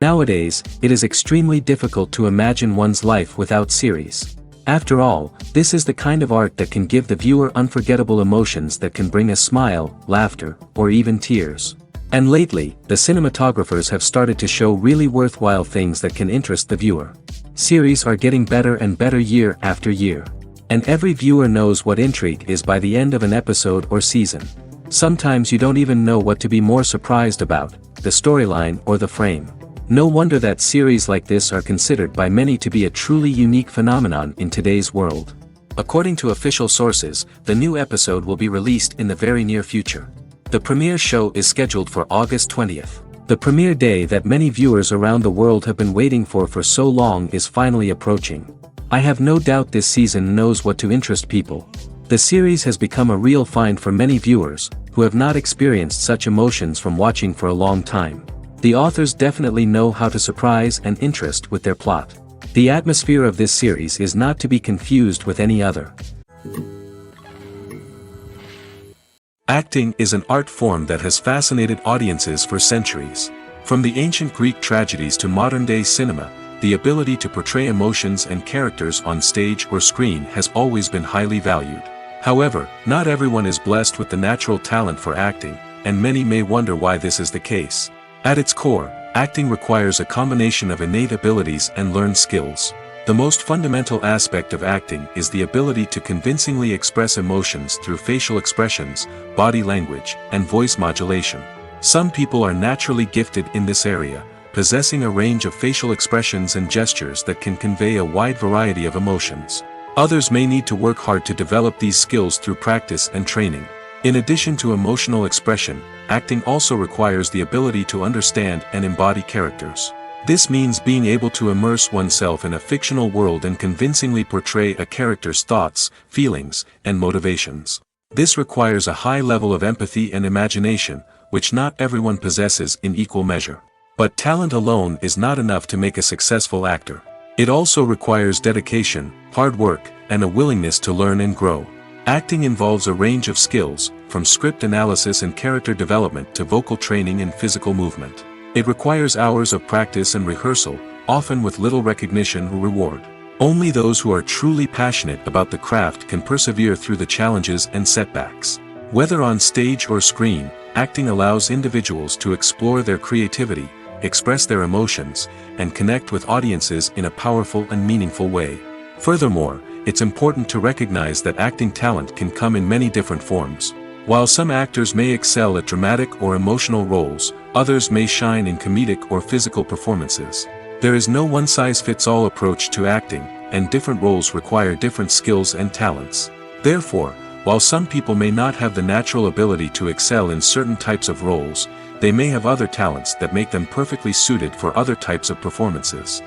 Nowadays, it is extremely difficult to imagine one's life without series. After all, this is the kind of art that can give the viewer unforgettable emotions that can bring a smile, laughter, or even tears. And lately, the cinematographers have started to show really worthwhile things that can interest the viewer. Series are getting better and better year after year. And every viewer knows what intrigue is by the end of an episode or season. Sometimes you don't even know what to be more surprised about, the storyline or the frame. No wonder that series like this are considered by many to be a truly unique phenomenon in today's world. According to official sources, the new episode will be released in the very near future. The premiere show is scheduled for August 20th. The premiere day that many viewers around the world have been waiting for so long is finally approaching. I have no doubt this season knows what to interest people. The series has become a real find for many viewers, who have not experienced such emotions from watching for a long time. The authors definitely know how to surprise and interest with their plot. The atmosphere of this series is not to be confused with any other. Acting is an art form that has fascinated audiences for centuries. From the ancient Greek tragedies to modern-day cinema, the ability to portray emotions and characters on stage or screen has always been highly valued. However, not everyone is blessed with the natural talent for acting, and many may wonder why this is the case. At its core, acting requires a combination of innate abilities and learned skills. The most fundamental aspect of acting is the ability to convincingly express emotions through facial expressions, body language, and voice modulation. Some people are naturally gifted in this area, possessing a range of facial expressions and gestures that can convey a wide variety of emotions. Others may need to work hard to develop these skills through practice and training. In addition to emotional expression, acting also requires the ability to understand and embody characters. This means being able to immerse oneself in a fictional world and convincingly portray a character's thoughts, feelings, and motivations. This requires a high level of empathy and imagination, which not everyone possesses in equal measure. But talent alone is not enough to make a successful actor. It also requires dedication, hard work, and a willingness to learn and grow. Acting involves a range of skills, from script analysis and character development to vocal training and physical movement. It requires hours of practice and rehearsal, often with little recognition or reward. Only those who are truly passionate about the craft can persevere through the challenges and setbacks. Whether on stage or screen, acting allows individuals to explore their creativity, express their emotions, and connect with audiences in a powerful and meaningful way. Furthermore, it's important to recognize that acting talent can come in many different forms. While some actors may excel at dramatic or emotional roles, others may shine in comedic or physical performances. There is no one-size-fits-all approach to acting, and different roles require different skills and talents. Therefore, while some people may not have the natural ability to excel in certain types of roles, they may have other talents that make them perfectly suited for other types of performances.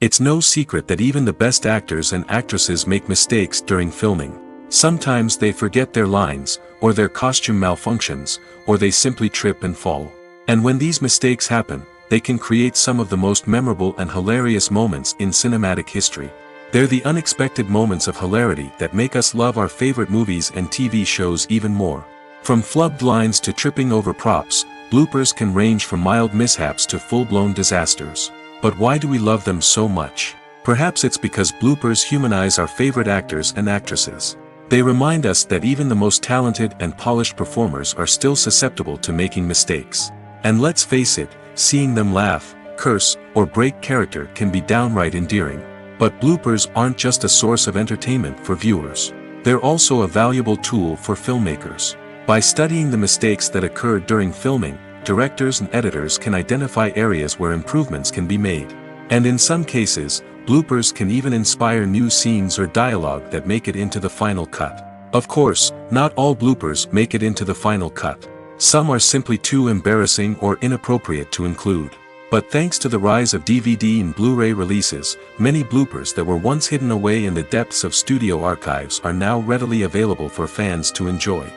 It's no secret that even the best actors and actresses make mistakes during filming. Sometimes they forget their lines, or their costume malfunctions, or they simply trip and fall. And when these mistakes happen, they can create some of the most memorable and hilarious moments in cinematic history. They're the unexpected moments of hilarity that make us love our favorite movies and TV shows even more. From flubbed lines to tripping over props, bloopers can range from mild mishaps to full-blown disasters. But why do we love them so much? Perhaps it's because bloopers humanize our favorite actors and actresses. They remind us that even the most talented and polished performers are still susceptible to making mistakes. And let's face it, seeing them laugh, curse, or break character can be downright endearing. But bloopers aren't just a source of entertainment for viewers. They're also a valuable tool for filmmakers. By studying the mistakes that occurred during filming, directors and editors can identify areas where improvements can be made. And in some cases, bloopers can even inspire new scenes or dialogue that make it into the final cut. Of course, not all bloopers make it into the final cut. Some are simply too embarrassing or inappropriate to include. But thanks to the rise of DVD and Blu-ray releases, many bloopers that were once hidden away in the depths of studio archives are now readily available for fans to enjoy.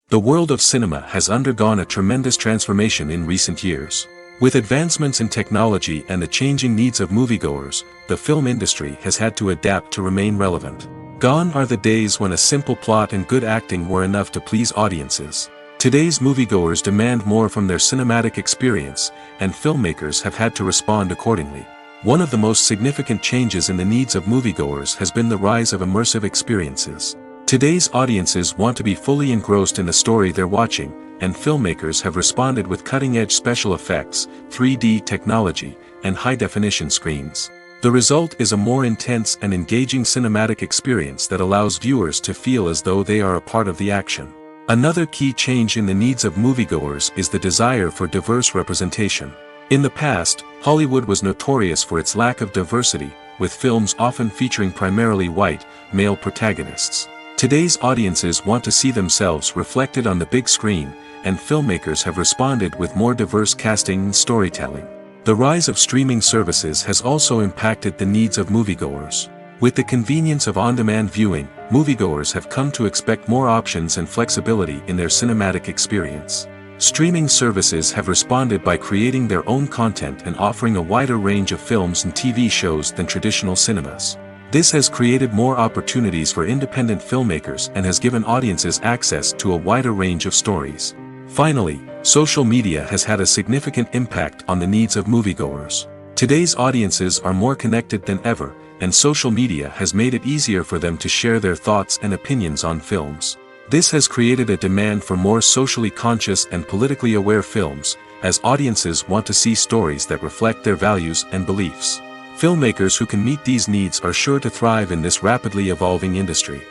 The world of cinema has undergone a tremendous transformation in recent years. With advancements in technology and the changing needs of moviegoers, the film industry has had to adapt to remain relevant. Gone are the days when a simple plot and good acting were enough to please audiences. Today's moviegoers demand more from their cinematic experience, and filmmakers have had to respond accordingly. One of the most significant changes in the needs of moviegoers has been the rise of immersive experiences. Today's audiences want to be fully engrossed in the story they're watching, and filmmakers have responded with cutting-edge special effects, 3D technology, and high-definition screens. The result is a more intense and engaging cinematic experience that allows viewers to feel as though they are a part of the action. Another key change in the needs of moviegoers is the desire for diverse representation. In the past, Hollywood was notorious for its lack of diversity, with films often featuring primarily white, male protagonists. Today's audiences want to see themselves reflected on the big screen, and filmmakers have responded with more diverse casting and storytelling. The rise of streaming services has also impacted the needs of moviegoers. With the convenience of on-demand viewing, moviegoers have come to expect more options and flexibility in their cinematic experience. Streaming services have responded by creating their own content and offering a wider range of films and TV shows than traditional cinemas. This has created more opportunities for independent filmmakers and has given audiences access to a wider range of stories. Finally, social media has had a significant impact on the needs of moviegoers. Today's audiences are more connected than ever, and social media has made it easier for them to share their thoughts and opinions on films. This has created a demand for more socially conscious and politically aware films, as audiences want to see stories that reflect their values and beliefs. Filmmakers who can meet these needs are sure to thrive in this rapidly evolving industry.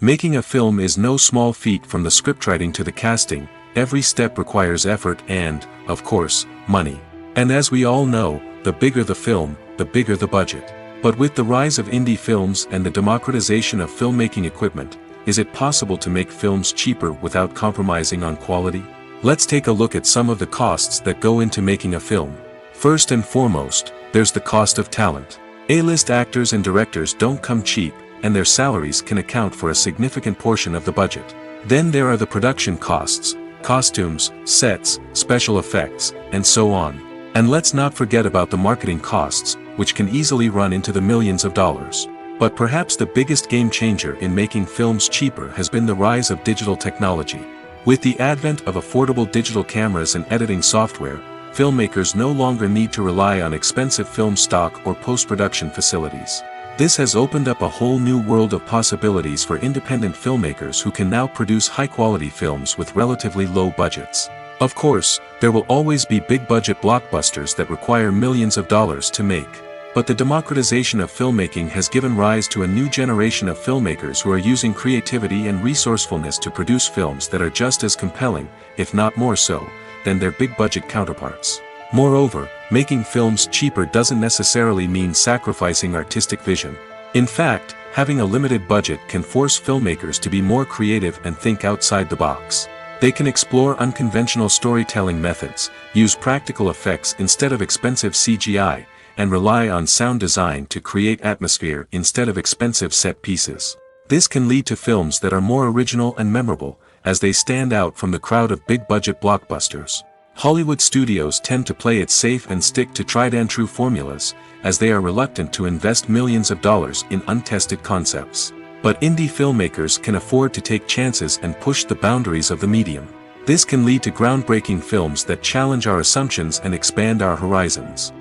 Making a film is no small feat. From the scriptwriting to the casting, every step requires effort and, of course, money. And as we all know, the bigger the film, the bigger the budget. But with the rise of indie films and the democratization of filmmaking equipment, is it possible to make films cheaper without compromising on quality? Let's take a look at some of the costs that go into making a film. First and foremost, there's the cost of talent. A-list actors and directors don't come cheap, and their salaries can account for a significant portion of the budget. Then there are the production costs, costumes, sets, special effects, and so on. And let's not forget about the marketing costs, which can easily run into the millions of dollars. But perhaps the biggest game changer in making films cheaper has been the rise of digital technology. With the advent of affordable digital cameras and editing software, filmmakers no longer need to rely on expensive film stock or post-production facilities. This has opened up a whole new world of possibilities for independent filmmakers who can now produce high-quality films with relatively low budgets. Of course, there will always be big-budget blockbusters that require millions of dollars to make. But the democratization of filmmaking has given rise to a new generation of filmmakers who are using creativity and resourcefulness to produce films that are just as compelling, if not more so, than their big-budget counterparts. Moreover, making films cheaper doesn't necessarily mean sacrificing artistic vision. In fact, having a limited budget can force filmmakers to be more creative and think outside the box. They can explore unconventional storytelling methods, use practical effects instead of expensive CGI, and rely on sound design to create atmosphere instead of expensive set pieces. This can lead to films that are more original and memorable, as they stand out from the crowd of big-budget blockbusters. Hollywood studios tend to play it safe and stick to tried-and-true formulas, as they are reluctant to invest millions of dollars in untested concepts. But indie filmmakers can afford to take chances and push the boundaries of the medium. This can lead to groundbreaking films that challenge our assumptions and expand our horizons.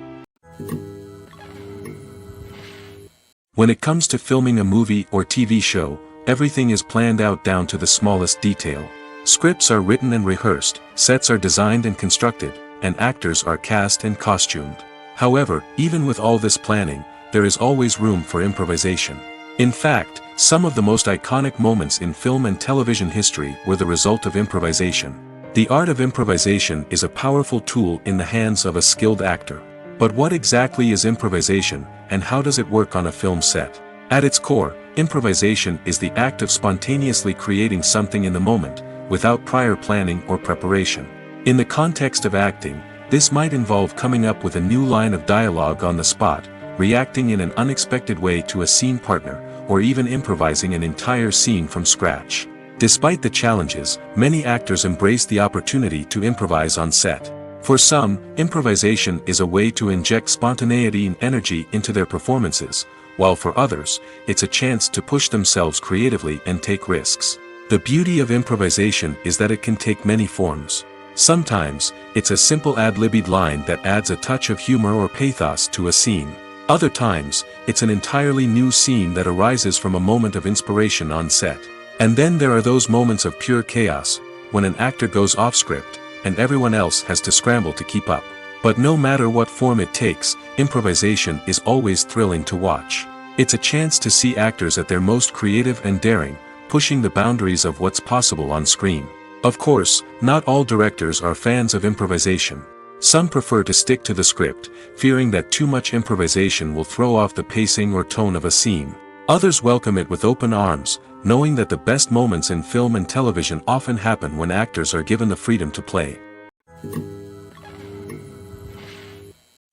When it comes to filming a movie or TV show, everything is planned out down to the smallest detail. Scripts are written and rehearsed, sets are designed and constructed, and actors are cast and costumed. However, even with all this planning, there is always room for improvisation. In fact, some of the most iconic moments in film and television history were the result of improvisation. The art of improvisation is a powerful tool in the hands of a skilled actor. But what exactly is improvisation, and how does it work on a film set? At its core, improvisation is the act of spontaneously creating something in the moment, without prior planning or preparation. In the context of acting, this might involve coming up with a new line of dialogue on the spot, reacting in an unexpected way to a scene partner, or even improvising an entire scene from scratch. Despite the challenges, many actors embrace the opportunity to improvise on set. For some, improvisation is a way to inject spontaneity and energy into their performances, while for others, it's a chance to push themselves creatively and take risks. The beauty of improvisation is that it can take many forms. Sometimes, it's a simple ad-libbed line that adds a touch of humor or pathos to a scene. Other times, it's an entirely new scene that arises from a moment of inspiration on set. And then there are those moments of pure chaos, when an actor goes off script, and everyone else has to scramble to keep up. But no matter what form it takes, improvisation is always thrilling to watch. It's a chance to see actors at their most creative and daring, pushing the boundaries of what's possible on screen. Of course, not all directors are fans of improvisation. Some prefer to stick to the script, fearing that too much improvisation will throw off the pacing or tone of a scene. Others welcome it with open arms, knowing that the best moments in film and television often happen when actors are given the freedom to play.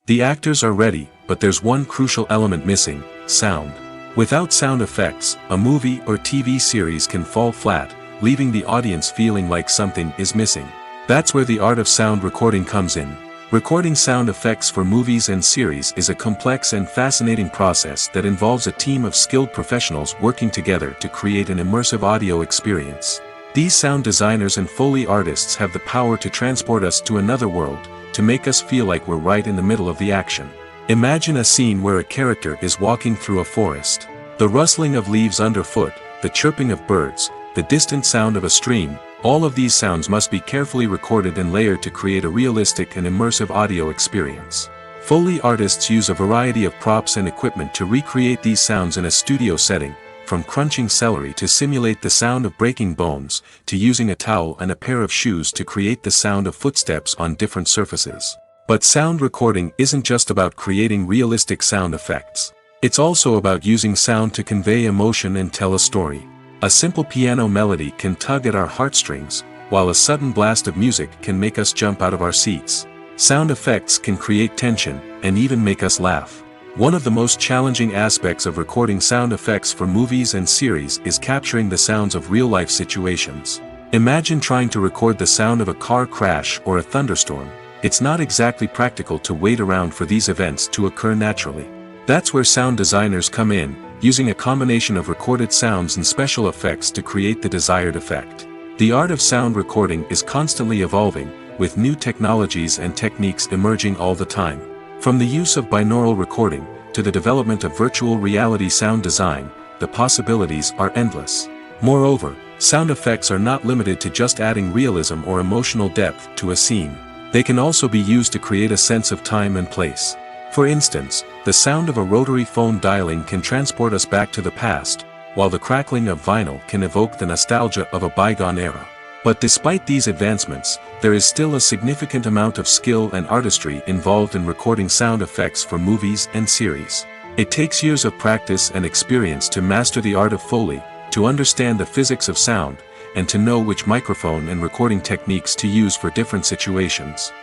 The actors are ready, but there's one crucial element missing: sound. Without sound effects, a movie or TV series can fall flat, leaving the audience feeling like something is missing. That's where the art of sound recording comes in. Recording sound effects for movies and series is a complex and fascinating process that involves a team of skilled professionals working together to create an immersive audio experience. These sound designers and Foley artists have the power to transport us to another world, to make us feel like we're right in the middle of the action. Imagine a scene where a character is walking through a forest. The rustling of leaves underfoot, the chirping of birds, the distant sound of a stream, all of these sounds must be carefully recorded and layered to create a realistic and immersive audio experience. Foley artists use a variety of props and equipment to recreate these sounds in a studio setting, from crunching celery to simulate the sound of breaking bones, to using a towel and a pair of shoes to create the sound of footsteps on different surfaces. But sound recording isn't just about creating realistic sound effects. It's also about using sound to convey emotion and tell a story. A simple piano melody can tug at our heartstrings, while a sudden blast of music can make us jump out of our seats. Sound effects can create tension, and even make us laugh. One of the most challenging aspects of recording sound effects for movies and series is capturing the sounds of real-life situations. Imagine trying to record the sound of a car crash or a thunderstorm. It's not exactly practical to wait around for these events to occur naturally. That's where sound designers come in, using a combination of recorded sounds and special effects to create the desired effect. The art of sound recording is constantly evolving, with new technologies and techniques emerging all the time. From the use of binaural recording, to the development of virtual reality sound design, the possibilities are endless. Moreover, sound effects are not limited to just adding realism or emotional depth to a scene. They can also be used to create a sense of time and place. For instance, the sound of a rotary phone dialing can transport us back to the past, while the crackling of vinyl can evoke the nostalgia of a bygone era. But despite these advancements, there is still a significant amount of skill and artistry involved in recording sound effects for movies and series. It takes years of practice and experience to master the art of Foley, to understand the physics of sound, and to know which microphone and recording techniques to use for different situations.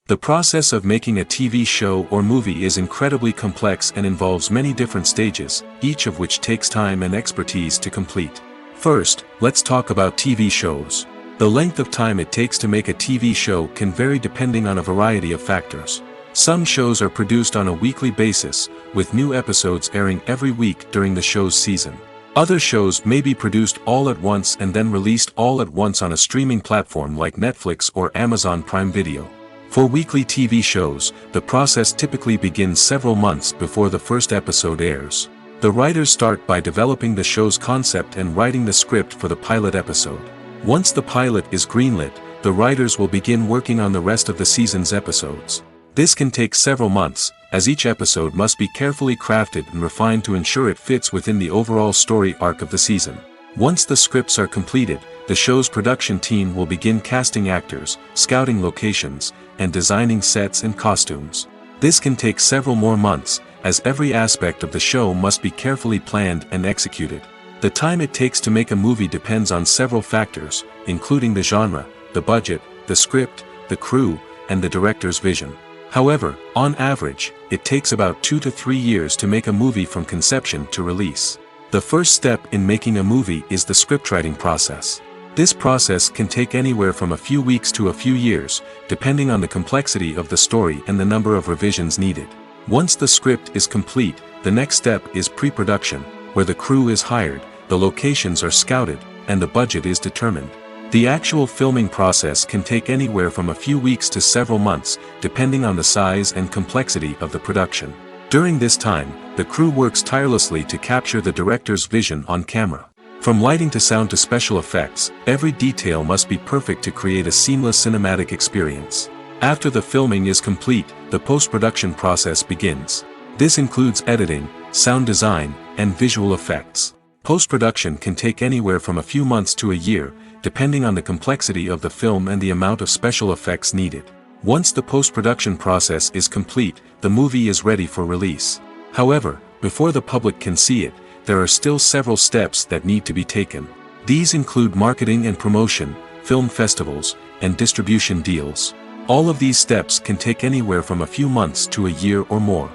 The process of making a TV show or movie is incredibly complex and involves many different stages, each of which takes time and expertise to complete. First, let's talk about TV shows. The length of time it takes to make a TV show can vary depending on a variety of factors. Some shows are produced on a weekly basis, with new episodes airing every week during the show's season. Other shows may be produced all at once and then released all at once on a streaming platform like Netflix or Amazon Prime Video. For weekly TV shows, the process typically begins several months before the first episode airs. The writers start by developing the show's concept and writing the script for the pilot episode. Once the pilot is greenlit, the writers will begin working on the rest of the season's episodes. This can take several months, as each episode must be carefully crafted and refined to ensure it fits within the overall story arc of the season. Once the scripts are completed, the show's production team will begin casting actors, scouting locations, and designing sets and costumes. This can take several more months, as every aspect of the show must be carefully planned and executed. The time it takes to make a movie depends on several factors, including the genre, the budget, the script, the crew, and the director's vision. However, on average, it takes about 2 to 3 years to make a movie from conception to release. The first step in making a movie is the scriptwriting process. This process can take anywhere from a few weeks to a few years, depending on the complexity of the story and the number of revisions needed. Once the script is complete, the next step is pre-production, where the crew is hired, the locations are scouted, and the budget is determined. The actual filming process can take anywhere from a few weeks to several months, depending on the size and complexity of the production. During this time, the crew works tirelessly to capture the director's vision on camera. From lighting to sound to special effects, every detail must be perfect to create a seamless cinematic experience. After the filming is complete, the post-production process begins. This includes editing, sound design, and visual effects. Post-production can take anywhere from a few months to a year, depending on the complexity of the film and the amount of special effects needed. Once the post-production process is complete, the movie is ready for release. However, before the public can see it, there are still several steps that need to be taken. These include marketing and promotion, film festivals, and distribution deals. All of these steps can take anywhere from a few months to a year or more.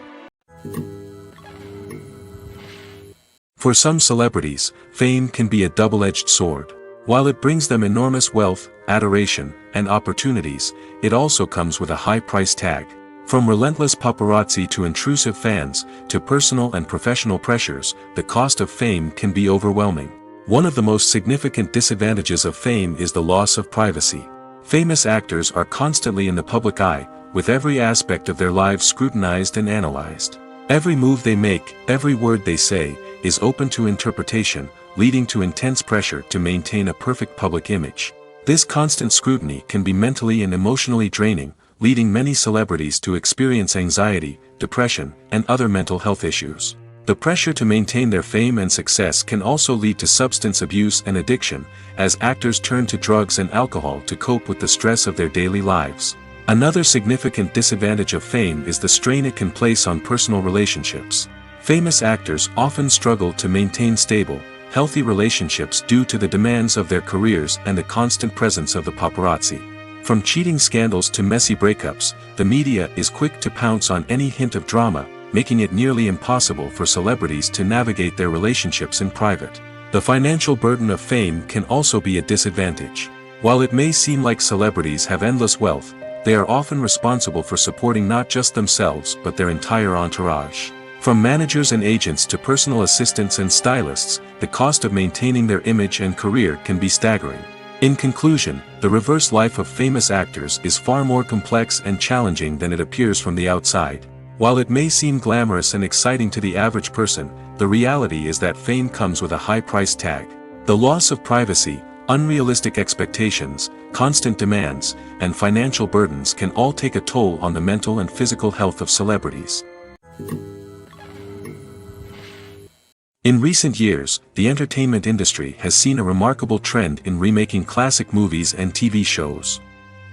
For some celebrities, fame can be a double-edged sword. While it brings them enormous wealth, adoration, and opportunities, it also comes with a high price tag. From relentless paparazzi to intrusive fans, to personal and professional pressures, the cost of fame can be overwhelming. One of the most significant disadvantages of fame is the loss of privacy. Famous actors are constantly in the public eye, with every aspect of their lives scrutinized and analyzed. Every move they make, every word they say, is open to interpretation, leading to intense pressure to maintain a perfect public image. This constant scrutiny can be mentally and emotionally draining, leading many celebrities to experience anxiety, depression, and other mental health issues. The pressure to maintain their fame and success can also lead to substance abuse and addiction, as actors turn to drugs and alcohol to cope with the stress of their daily lives. Another significant disadvantage of fame is the strain it can place on personal relationships. Famous actors often struggle to maintain stable, healthy relationships due to the demands of their careers and the constant presence of the paparazzi. From cheating scandals to messy breakups, the media is quick to pounce on any hint of drama, making it nearly impossible for celebrities to navigate their relationships in private. The financial burden of fame can also be a disadvantage. While it may seem like celebrities have endless wealth, they are often responsible for supporting not just themselves but their entire entourage. From managers and agents to personal assistants and stylists, the cost of maintaining their image and career can be staggering. In conclusion, the reverse life of famous actors is far more complex and challenging than it appears from the outside. While it may seem glamorous and exciting to the average person, the reality is that fame comes with a high price tag. The loss of privacy, unrealistic expectations, constant demands, and financial burdens can all take a toll on the mental and physical health of celebrities. In recent years, the entertainment industry has seen a remarkable trend in remaking classic movies and TV shows.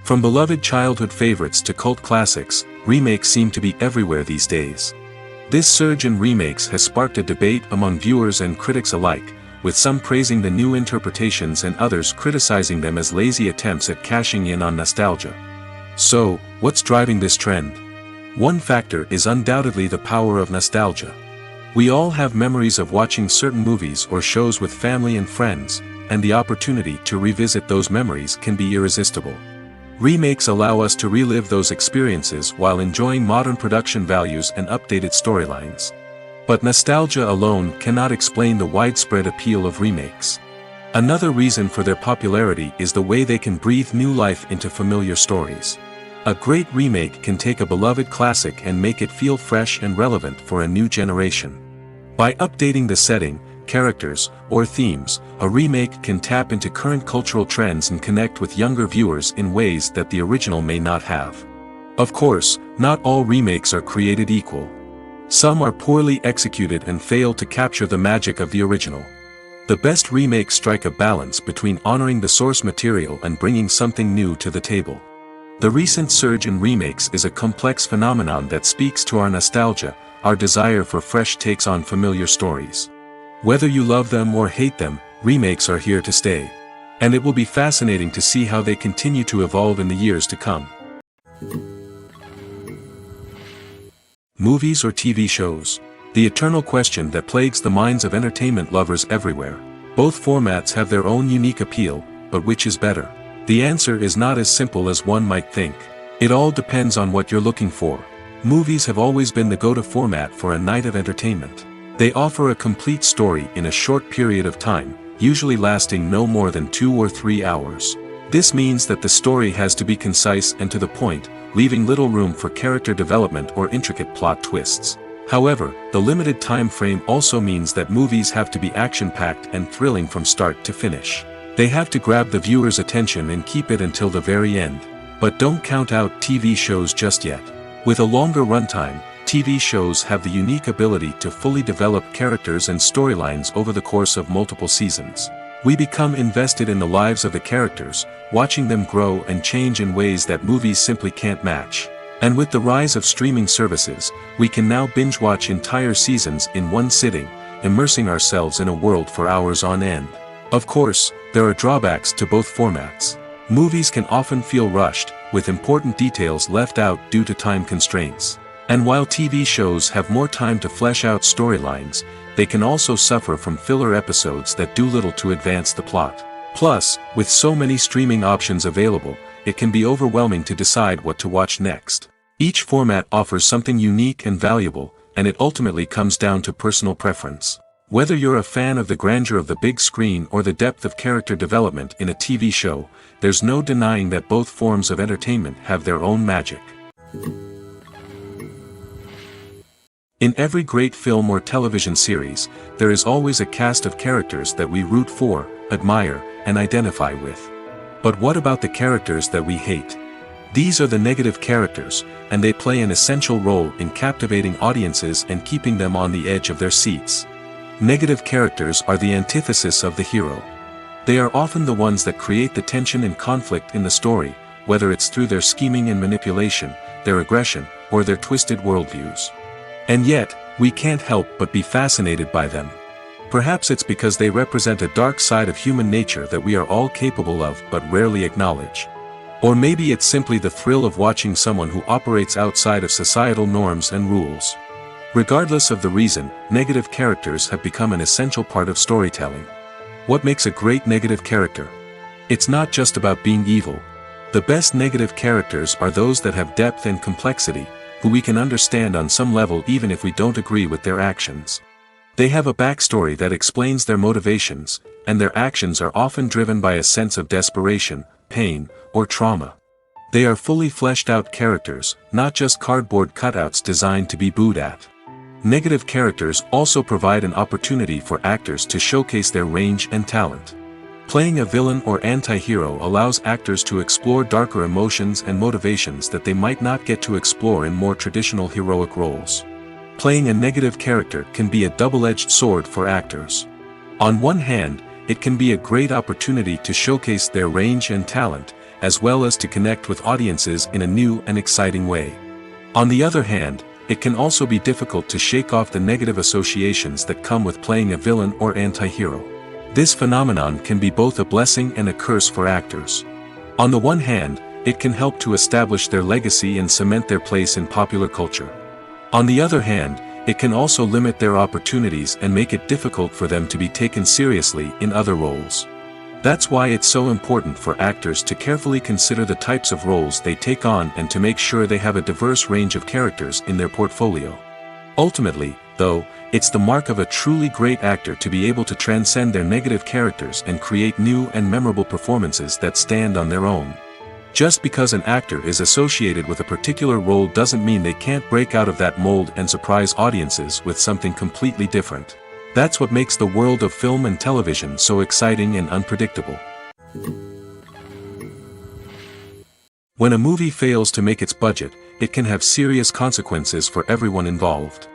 From beloved childhood favorites to cult classics, remakes seem to be everywhere these days. This surge in remakes has sparked a debate among viewers and critics alike, with some praising the new interpretations and others criticizing them as lazy attempts at cashing in on nostalgia. So, what's driving this trend? One factor is undoubtedly the power of nostalgia. We all have memories of watching certain movies or shows with family and friends, and the opportunity to revisit those memories can be irresistible. Remakes allow us to relive those experiences while enjoying modern production values and updated storylines. But nostalgia alone cannot explain the widespread appeal of remakes. Another reason for their popularity is the way they can breathe new life into familiar stories. A great remake can take a beloved classic and make it feel fresh and relevant for a new generation. By updating the setting, characters, or themes, a remake can tap into current cultural trends and connect with younger viewers in ways that the original may not have. Of course, not all remakes are created equal. Some are poorly executed and fail to capture the magic of the original. The best remakes strike a balance between honoring the source material and bringing something new to the table. The recent surge in remakes is a complex phenomenon that speaks to our nostalgia, our desire for fresh takes on familiar stories. Whether you love them or hate them, remakes are here to stay. And it will be fascinating to see how they continue to evolve in the years to come. Movies or TV shows? The eternal question that plagues the minds of entertainment lovers everywhere. Both formats have their own unique appeal, but which is better? The answer is not as simple as one might think. It all depends on what you're looking for. Movies have always been the go-to format for a night of entertainment. They offer a complete story in a short period of time, usually lasting no more than 2 or 3 hours. This means that the story has to be concise and to the point, leaving little room for character development or intricate plot twists. However, the limited time frame also means that movies have to be action-packed and thrilling from start to finish. They have to grab the viewer's attention and keep it until the very end. But don't count out TV shows just yet. With a longer runtime, TV shows have the unique ability to fully develop characters and storylines over the course of multiple seasons. We become invested in the lives of the characters, watching them grow and change in ways that movies simply can't match. And with the rise of streaming services, we can now binge-watch entire seasons in one sitting, immersing ourselves in a world for hours on end. Of course, there are drawbacks to both formats. Movies can often feel rushed, with important details left out due to time constraints. And while TV shows have more time to flesh out storylines, they can also suffer from filler episodes that do little to advance the plot. Plus, with so many streaming options available, it can be overwhelming to decide what to watch next. Each format offers something unique and valuable, and it ultimately comes down to personal preference. Whether you're a fan of the grandeur of the big screen or the depth of character development in a TV show, there's no denying that both forms of entertainment have their own magic. In every great film or television series, there is always a cast of characters that we root for, admire, and identify with. But what about the characters that we hate? These are the negative characters, and they play an essential role in captivating audiences and keeping them on the edge of their seats. Negative characters are the antithesis of the hero. They are often the ones that create the tension and conflict in the story, whether it's through their scheming and manipulation, their aggression, or their twisted worldviews. And yet, we can't help but be fascinated by them. Perhaps it's because they represent a dark side of human nature that we are all capable of but rarely acknowledge. Or maybe it's simply the thrill of watching someone who operates outside of societal norms and rules. Regardless of the reason, negative characters have become an essential part of storytelling. What makes a great negative character? It's not just about being evil. The best negative characters are those that have depth and complexity, who we can understand on some level even if we don't agree with their actions. They have a backstory that explains their motivations, and their actions are often driven by a sense of desperation, pain, or trauma. They are fully fleshed out characters, not just cardboard cutouts designed to be booed at. Negative characters also provide an opportunity for actors to showcase their range and talent. Playing a villain or anti-hero allows actors to explore darker emotions and motivations that they might not get to explore in more traditional heroic roles. Playing a negative character can be a double-edged sword for actors. On one hand, it can be a great opportunity to showcase their range and talent, as well as to connect with audiences in a new and exciting way. On the other hand, it can also be difficult to shake off the negative associations that come with playing a villain or anti-hero. This phenomenon can be both a blessing and a curse for actors. On the one hand, it can help to establish their legacy and cement their place in popular culture. On the other hand, it can also limit their opportunities and make it difficult for them to be taken seriously in other roles. That's why it's so important for actors to carefully consider the types of roles they take on and to make sure they have a diverse range of characters in their portfolio. Ultimately, though, it's the mark of a truly great actor to be able to transcend their negative characters and create new and memorable performances that stand on their own. Just because an actor is associated with a particular role doesn't mean they can't break out of that mold and surprise audiences with something completely different. That's what makes the world of film and television so exciting and unpredictable. When a movie fails to make its budget, it can have serious consequences for everyone involved.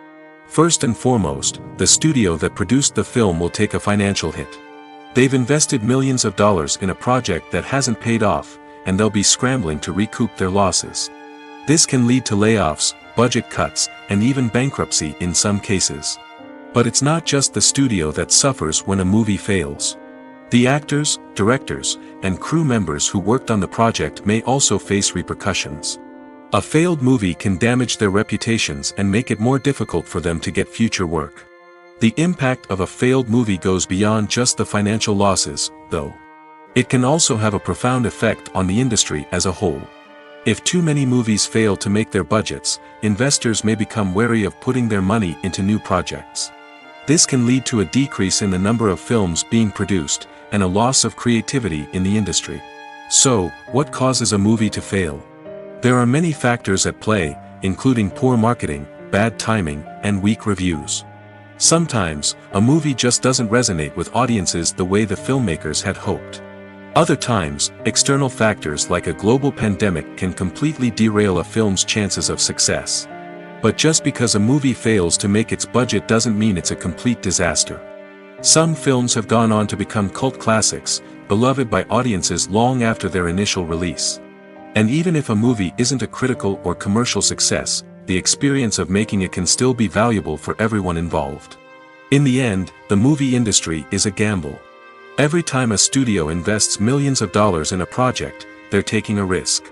First and foremost, the studio that produced the film will take a financial hit. They've invested millions of dollars in a project that hasn't paid off, and they'll be scrambling to recoup their losses. This can lead to layoffs, budget cuts, and even bankruptcy in some cases. But it's not just the studio that suffers when a movie fails. The actors, directors, and crew members who worked on the project may also face repercussions. A failed movie can damage their reputations and make it more difficult for them to get future work. The impact of a failed movie goes beyond just the financial losses, though. It can also have a profound effect on the industry as a whole. If too many movies fail to make their budgets, investors may become wary of putting their money into new projects. This can lead to a decrease in the number of films being produced, and a loss of creativity in the industry. So, what causes a movie to fail? There are many factors at play, including poor marketing, bad timing, and weak reviews. Sometimes, a movie just doesn't resonate with audiences the way the filmmakers had hoped. Other times, external factors like a global pandemic can completely derail a film's chances of success. But just because a movie fails to make its budget doesn't mean it's a complete disaster. Some films have gone on to become cult classics, beloved by audiences long after their initial release. And even if a movie isn't a critical or commercial success, the experience of making it can still be valuable for everyone involved. In the end, the movie industry is a gamble. Every time a studio invests millions of dollars in a project, they're taking a risk.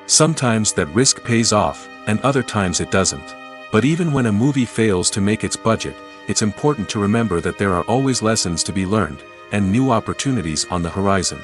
Sometimes that risk pays off, and other times it doesn't. But even when a movie fails to make its budget, it's important to remember that there are always lessons to be learned, and new opportunities on the horizon.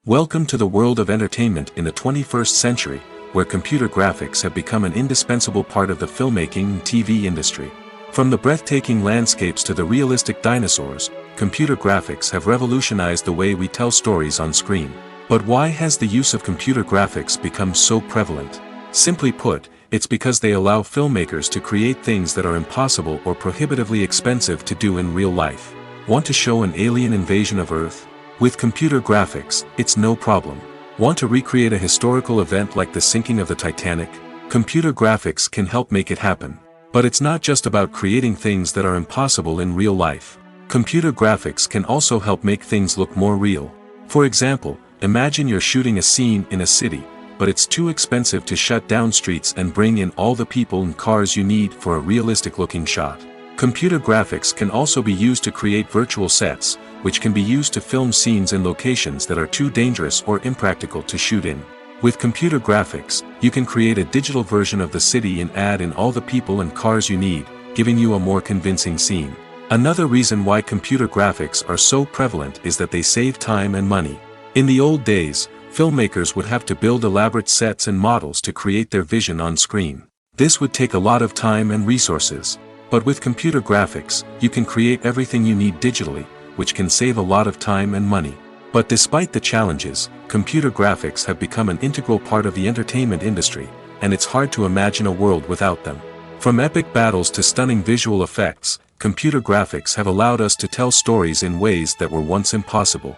Welcome to the world of entertainment in the 21st century, where computer graphics have become an indispensable part of the filmmaking and TV industry. From the breathtaking landscapes to the realistic dinosaurs, computer graphics have revolutionized the way we tell stories on screen. But why has the use of computer graphics become so prevalent? Simply put, it's because they allow filmmakers to create things that are impossible or prohibitively expensive to do in real life. Want to show an alien invasion of Earth? With computer graphics, it's no problem. Want to recreate a historical event like the sinking of the Titanic? Computer graphics can help make it happen. But it's not just about creating things that are impossible in real life. Computer graphics can also help make things look more real. For example, imagine you're shooting a scene in a city, but it's too expensive to shut down streets and bring in all the people and cars you need for a realistic-looking shot. Computer graphics can also be used to create virtual sets, which can be used to film scenes in locations that are too dangerous or impractical to shoot in. With computer graphics, you can create a digital version of the city and add in all the people and cars you need, giving you a more convincing scene. Another reason why computer graphics are so prevalent is that they save time and money. In the old days, filmmakers would have to build elaborate sets and models to create their vision on screen. This would take a lot of time and resources. But with computer graphics, you can create everything you need digitally, which can save a lot of time and money. But despite the challenges, computer graphics have become an integral part of the entertainment industry, and it's hard to imagine a world without them. From epic battles to stunning visual effects, computer graphics have allowed us to tell stories in ways that were once impossible.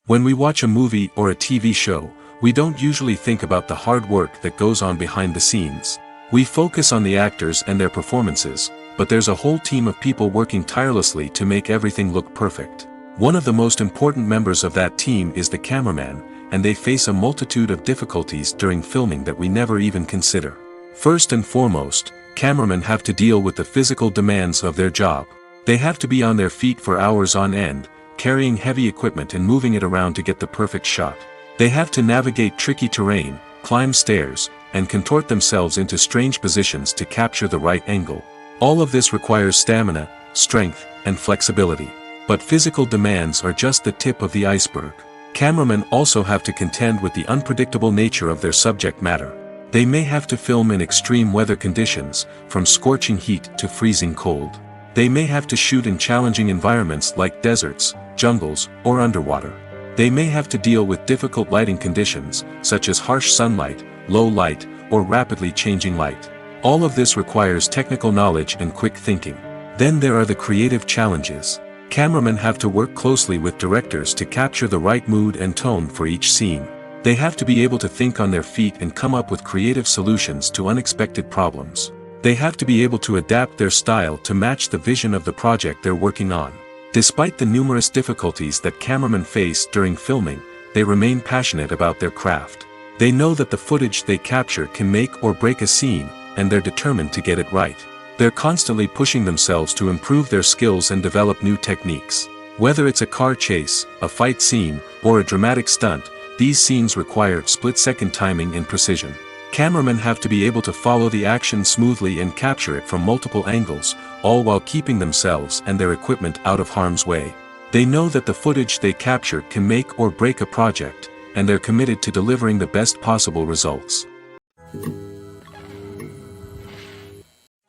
When we watch a movie or a TV show, we don't usually think about the hard work that goes on behind the scenes. We focus on the actors and their performances, but there's a whole team of people working tirelessly to make everything look perfect. One of the most important members of that team is the cameraman, and they face a multitude of difficulties during filming that we never even consider. First and foremost, cameramen have to deal with the physical demands of their job. They have to be on their feet for hours on end, carrying heavy equipment and moving it around to get the perfect shot. They have to navigate tricky terrain, climb stairs, and contort themselves into strange positions to capture the right angle. All of this requires stamina, strength, and flexibility. But physical demands are just the tip of the iceberg. Cameramen also have to contend with the unpredictable nature of their subject matter. They may have to film in extreme weather conditions, from scorching heat to freezing cold. They may have to shoot in challenging environments like deserts, jungles, or underwater. They may have to deal with difficult lighting conditions, such as harsh sunlight, low light, or rapidly changing light. All of this requires technical knowledge and quick thinking. Then there are the creative challenges. Cameramen have to work closely with directors to capture the right mood and tone for each scene. They have to be able to think on their feet and come up with creative solutions to unexpected problems. They have to be able to adapt their style to match the vision of the project they're working on. Despite the numerous difficulties that cameramen face during filming, they remain passionate about their craft. They know that the footage they capture can make or break a scene, and they're determined to get it right. They're constantly pushing themselves to improve their skills and develop new techniques. Whether it's a car chase, a fight scene, or a dramatic stunt, these scenes require split-second timing and precision. Cameramen have to be able to follow the action smoothly and capture it from multiple angles, all while keeping themselves and their equipment out of harm's way. They know that the footage they capture can make or break a project, and they're committed to delivering the best possible results.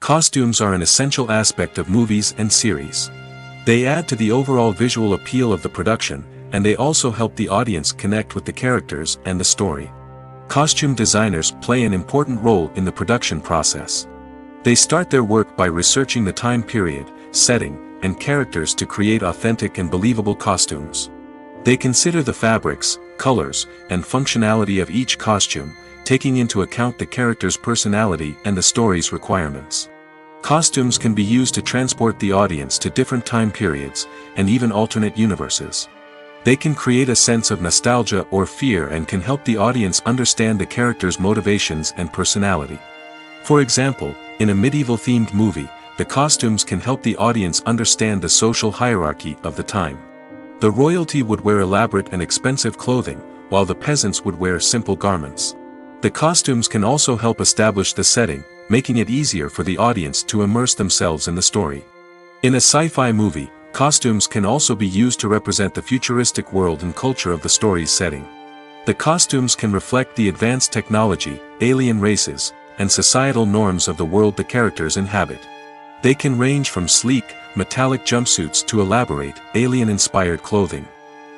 Costumes are an essential aspect of movies and series. They add to the overall visual appeal of the production, and they also help the audience connect with the characters and the story. Costume designers play an important role in the production process. They start their work by researching the time period, setting, and characters to create authentic and believable costumes. They consider the fabrics, colors, and functionality of each costume, taking into account the character's personality and the story's requirements. Costumes can be used to transport the audience to different time periods, and even alternate universes. They can create a sense of nostalgia or fear and can help the audience understand the character's motivations and personality. For example, in a medieval-themed movie, the costumes can help the audience understand the social hierarchy of the time. The royalty would wear elaborate and expensive clothing, while the peasants would wear simple garments. The costumes can also help establish the setting, making it easier for the audience to immerse themselves in the story. In a sci-fi movie, costumes can also be used to represent the futuristic world and culture of the story's setting. The costumes can reflect the advanced technology, alien races, and societal norms of the world the characters inhabit. They can range from sleek, metallic jumpsuits to elaborate, alien-inspired clothing.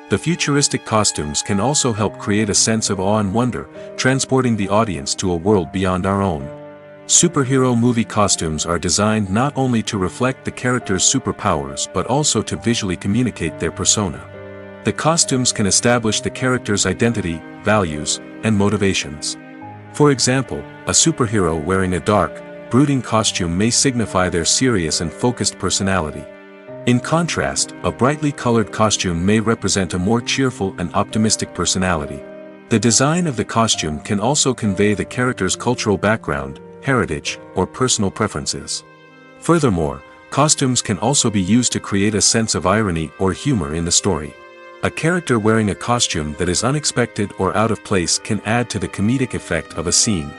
The futuristic costumes can also help create a sense of awe and wonder, transporting the audience to a world beyond our own. Superhero movie costumes are designed not only to reflect the character's superpowers but also to visually communicate their persona. The costumes can establish the character's identity, values, and motivations. For example, a superhero wearing a dark, brooding costume may signify their serious and focused personality. In contrast, a brightly colored costume may represent a more cheerful and optimistic personality. The design of the costume can also convey the character's cultural background, heritage, or personal preferences. Furthermore, costumes can also be used to create a sense of irony or humor in the story. A character wearing a costume that is unexpected or out of place can add to the comedic effect of a scene.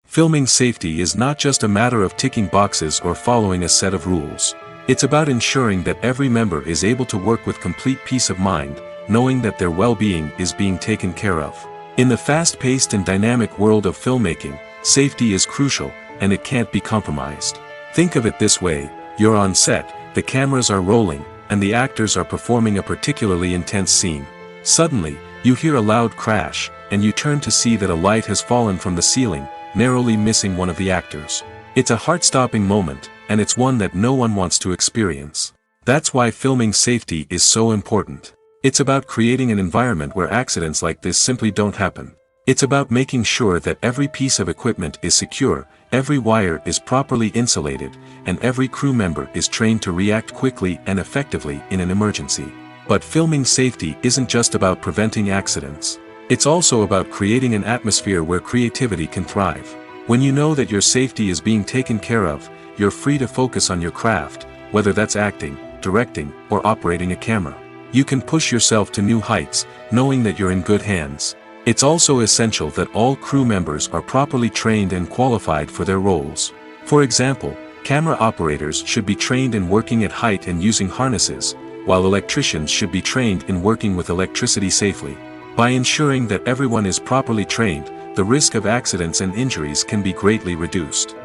Filming safety is not just a matter of ticking boxes or following a set of rules. It's about ensuring that every member is able to work with complete peace of mind, knowing that their well-being is being taken care of. In the fast-paced and dynamic world of filmmaking, safety is crucial, and it can't be compromised. Think of it this way: you're on set, the cameras are rolling, and the actors are performing a particularly intense scene. Suddenly, you hear a loud crash, and you turn to see that a light has fallen from the ceiling, narrowly missing one of the actors. It's a heart-stopping moment, and it's one that no one wants to experience. That's why filming safety is so important. It's about creating an environment where accidents like this simply don't happen. It's about making sure that every piece of equipment is secure, every wire is properly insulated, and every crew member is trained to react quickly and effectively in an emergency. But filming safety isn't just about preventing accidents. It's also about creating an atmosphere where creativity can thrive. When you know that your safety is being taken care of, you're free to focus on your craft, whether that's acting, directing, or operating a camera. You can push yourself to new heights, knowing that you're in good hands. It's also essential that all crew members are properly trained and qualified for their roles. For example, camera operators should be trained in working at height and using harnesses, while electricians should be trained in working with electricity safely. By ensuring that everyone is properly trained, the risk of accidents and injuries can be greatly reduced.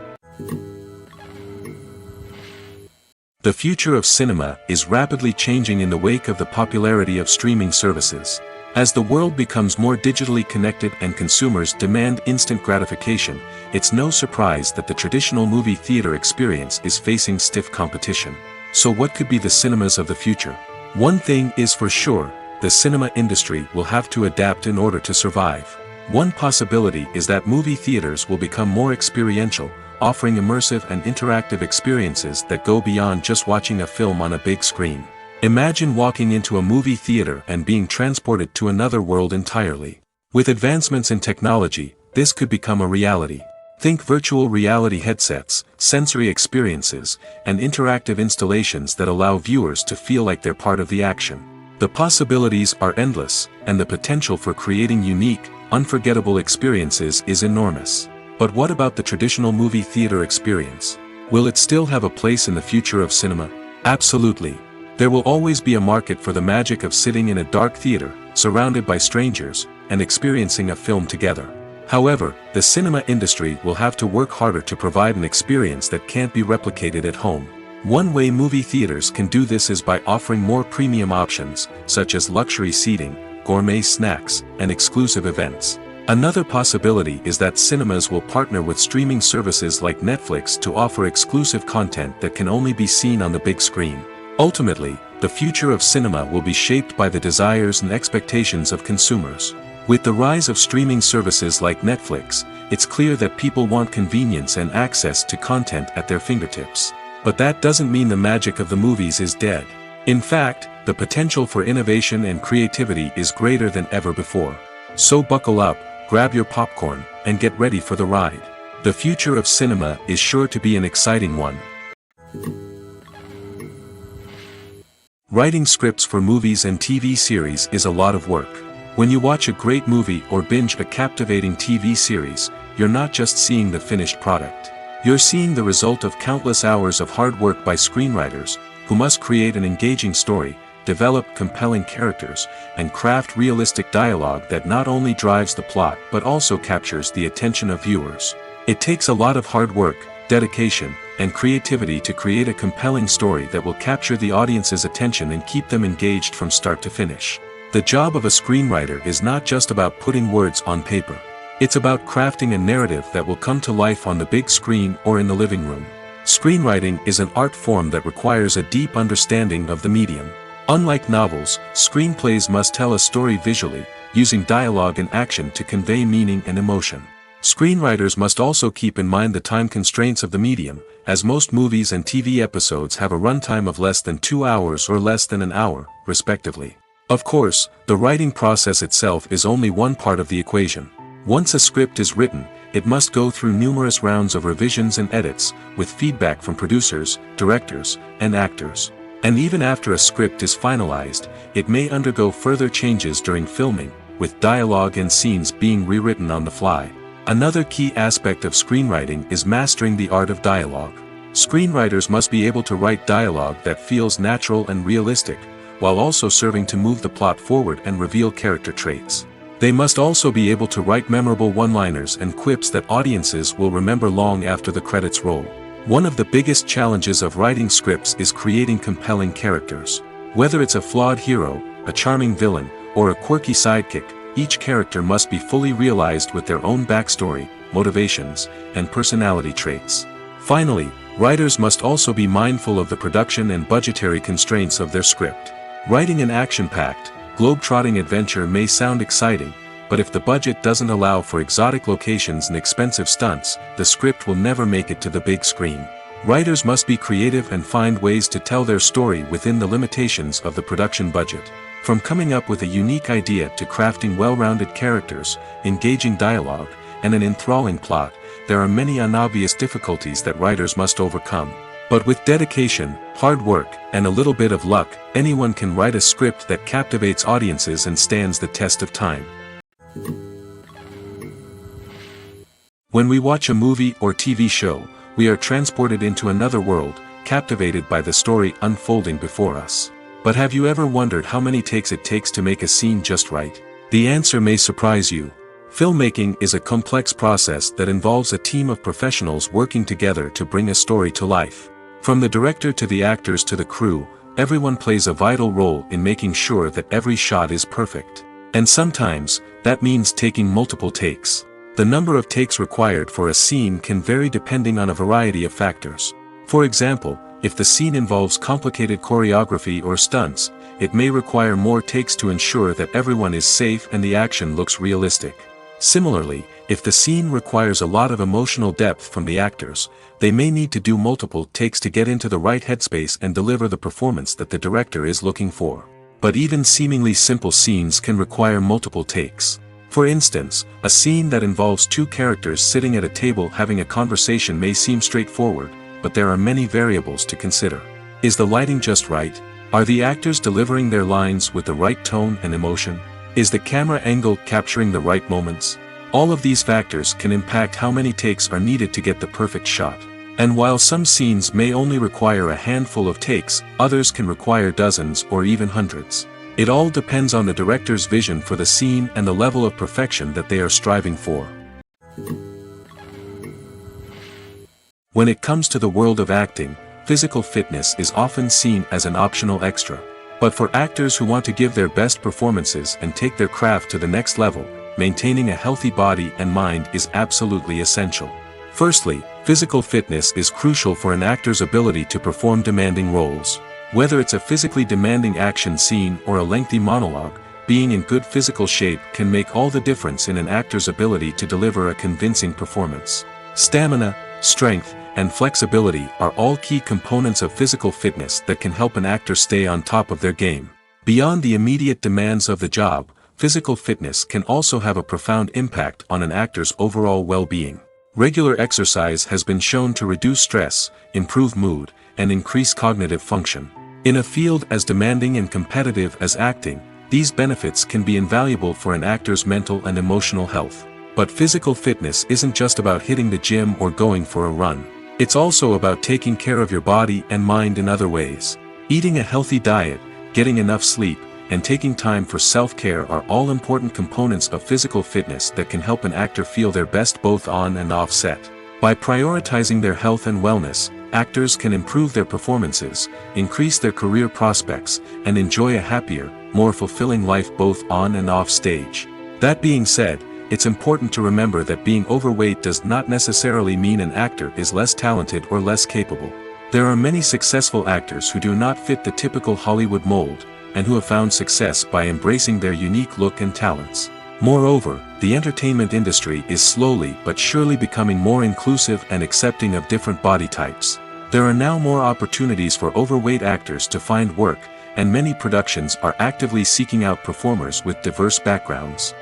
The future of cinema is rapidly changing in the wake of the popularity of streaming services. As the world becomes more digitally connected and consumers demand instant gratification, it's no surprise that the traditional movie theater experience is facing stiff competition. So what could be the cinemas of the future? One thing is for sure: the cinema industry will have to adapt in order to survive. One possibility is that movie theaters will become more experiential, offering immersive and interactive experiences that go beyond just watching a film on a big screen. Imagine walking into a movie theater and being transported to another world entirely. With advancements in technology, this could become a reality. Think virtual reality headsets, sensory experiences, and interactive installations that allow viewers to feel like they're part of the action. The possibilities are endless, and the potential for creating unique, unforgettable experiences is enormous. But what about the traditional movie theater experience? Will it still have a place in the future of cinema? Absolutely. There will always be a market for the magic of sitting in a dark theater, surrounded by strangers, and experiencing a film together. However, the cinema industry will have to work harder to provide an experience that can't be replicated at home. One way movie theaters can do this is by offering more premium options, such as luxury seating, gourmet snacks, and exclusive events. Another possibility is that cinemas will partner with streaming services like Netflix to offer exclusive content that can only be seen on the big screen. Ultimately, the future of cinema will be shaped by the desires and expectations of consumers. With the rise of streaming services like Netflix, it's clear that people want convenience and access to content at their fingertips. But that doesn't mean the magic of the movies is dead. In fact, the potential for innovation and creativity is greater than ever before. So buckle up, grab your popcorn, and get ready for the ride. The future of cinema is sure to be an exciting one. Writing scripts for movies and TV series is a lot of work. When you watch a great movie or binge a captivating TV series, you're not just seeing the finished product. You're seeing the result of countless hours of hard work by screenwriters, who must create an engaging story, develop compelling characters, and craft realistic dialogue that not only drives the plot but also captures the attention of viewers. It takes a lot of hard work, dedication, and creativity to create a compelling story that will capture the audience's attention and keep them engaged from start to finish. The job of a screenwriter is not just about putting words on paper. It's about crafting a narrative that will come to life on the big screen or in the living room. Screenwriting is an art form that requires a deep understanding of the medium. Unlike novels, screenplays must tell a story visually, using dialogue and action to convey meaning and emotion. Screenwriters must also keep in mind the time constraints of the medium, as most movies and TV episodes have a runtime of less than 2 hours or less than an hour, respectively. Of course, the writing process itself is only one part of the equation. Once a script is written, it must go through numerous rounds of revisions and edits, with feedback from producers, directors, and actors. And even after a script is finalized, it may undergo further changes during filming, with dialogue and scenes being rewritten on the fly. Another key aspect of screenwriting is mastering the art of dialogue. Screenwriters must be able to write dialogue that feels natural and realistic, while also serving to move the plot forward and reveal character traits. They must also be able to write memorable one-liners and quips that audiences will remember long after the credits roll. One of the biggest challenges of writing scripts is creating compelling characters. Whether it's a flawed hero, a charming villain, or a quirky sidekick, each character must be fully realized with their own backstory, motivations, and personality traits. Finally, writers must also be mindful of the production and budgetary constraints of their script. Writing an action-packed, globe-trotting adventure may sound exciting, but if the budget doesn't allow for exotic locations and expensive stunts, the script will never make it to the big screen. Writers must be creative and find ways to tell their story within the limitations of the production budget. From coming up with a unique idea to crafting well-rounded characters, engaging dialogue, and an enthralling plot, there are many unobvious difficulties that writers must overcome. But with dedication, hard work, and a little bit of luck, anyone can write a script that captivates audiences and stands the test of time. When we watch a movie or TV show, we are transported into another world, captivated by the story unfolding before us. But have you ever wondered how many takes it takes to make a scene just right? The answer may surprise you. Filmmaking is a complex process that involves a team of professionals working together to bring a story to life. From the director to the actors to the crew, everyone plays a vital role in making sure that every shot is perfect. And sometimes, that means taking multiple takes. The number of takes required for a scene can vary depending on a variety of factors. For example, if the scene involves complicated choreography or stunts, it may require more takes to ensure that everyone is safe and the action looks realistic. Similarly, if the scene requires a lot of emotional depth from the actors, they may need to do multiple takes to get into the right headspace and deliver the performance that the director is looking for. But even seemingly simple scenes can require multiple takes. For instance, a scene that involves two characters sitting at a table having a conversation may seem straightforward, but there are many variables to consider. Is the lighting just right? Are the actors delivering their lines with the right tone and emotion? Is the camera angle capturing the right moments? All of these factors can impact how many takes are needed to get the perfect shot. And while some scenes may only require a handful of takes, others can require dozens or even hundreds. It all depends on the director's vision for the scene and the level of perfection that they are striving for. When it comes to the world of acting, physical fitness is often seen as an optional extra. But for actors who want to give their best performances and take their craft to the next level, maintaining a healthy body and mind is absolutely essential. Firstly, physical fitness is crucial for an actor's ability to perform demanding roles. Whether it's a physically demanding action scene or a lengthy monologue, being in good physical shape can make all the difference in an actor's ability to deliver a convincing performance. Stamina, strength, and flexibility are all key components of physical fitness that can help an actor stay on top of their game. Beyond the immediate demands of the job, physical fitness can also have a profound impact on an actor's overall well-being. Regular exercise has been shown to reduce stress, improve mood, and increase cognitive function. In a field as demanding and competitive as acting, these benefits can be invaluable for an actor's mental and emotional health. But physical fitness isn't just about hitting the gym or going for a run. It's also about taking care of your body and mind in other ways. Eating a healthy diet, getting enough sleep, and taking time for self-care are all important components of physical fitness that can help an actor feel their best both on and off set. By prioritizing their health and wellness, actors can improve their performances, increase their career prospects, and enjoy a happier, more fulfilling life both on and off stage. That being said, it's important to remember that being overweight does not necessarily mean an actor is less talented or less capable. There are many successful actors who do not fit the typical Hollywood mold, and who have found success by embracing their unique look and talents. Moreover, the entertainment industry is slowly but surely becoming more inclusive and accepting of different body types. There are now more opportunities for overweight actors to find work, and many productions are actively seeking out performers with diverse backgrounds.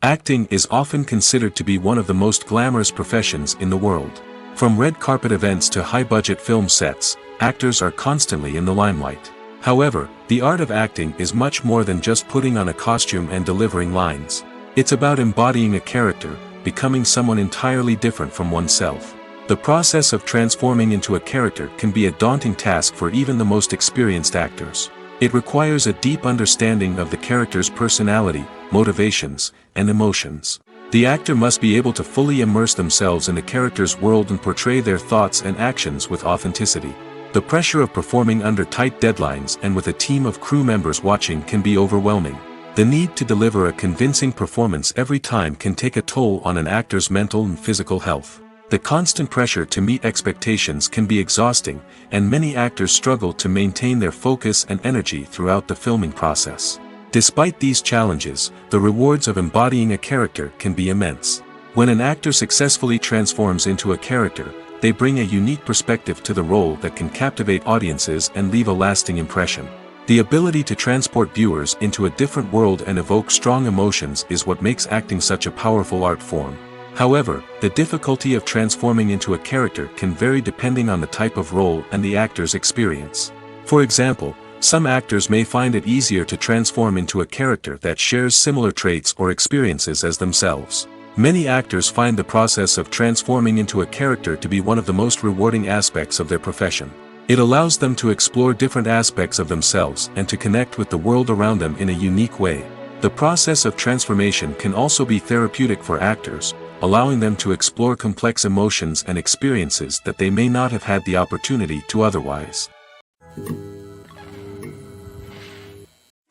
Acting is often considered to be one of the most glamorous professions in the world. From red carpet events to high-budget film sets, actors are constantly in the limelight. However, the art of acting is much more than just putting on a costume and delivering lines. It's about embodying a character, becoming someone entirely different from oneself. The process of transforming into a character can be a daunting task for even the most experienced actors. It requires a deep understanding of the character's personality, motivations, and emotions. The actor must be able to fully immerse themselves in the character's world and portray their thoughts and actions with authenticity. The pressure of performing under tight deadlines and with a team of crew members watching can be overwhelming. The need to deliver a convincing performance every time can take a toll on an actor's mental and physical health. The constant pressure to meet expectations can be exhausting, and many actors struggle to maintain their focus and energy throughout the filming process. Despite these challenges, the rewards of embodying a character can be immense. When an actor successfully transforms into a character, they bring a unique perspective to the role that can captivate audiences and leave a lasting impression. The ability to transport viewers into a different world and evoke strong emotions is what makes acting such a powerful art form. However, the difficulty of transforming into a character can vary depending on the type of role and the actor's experience. For example, some actors may find it easier to transform into a character that shares similar traits or experiences as themselves. Many actors find the process of transforming into a character to be one of the most rewarding aspects of their profession. It allows them to explore different aspects of themselves and to connect with the world around them in a unique way. The process of transformation can also be therapeutic for actors, allowing them to explore complex emotions and experiences that they may not have had the opportunity to otherwise.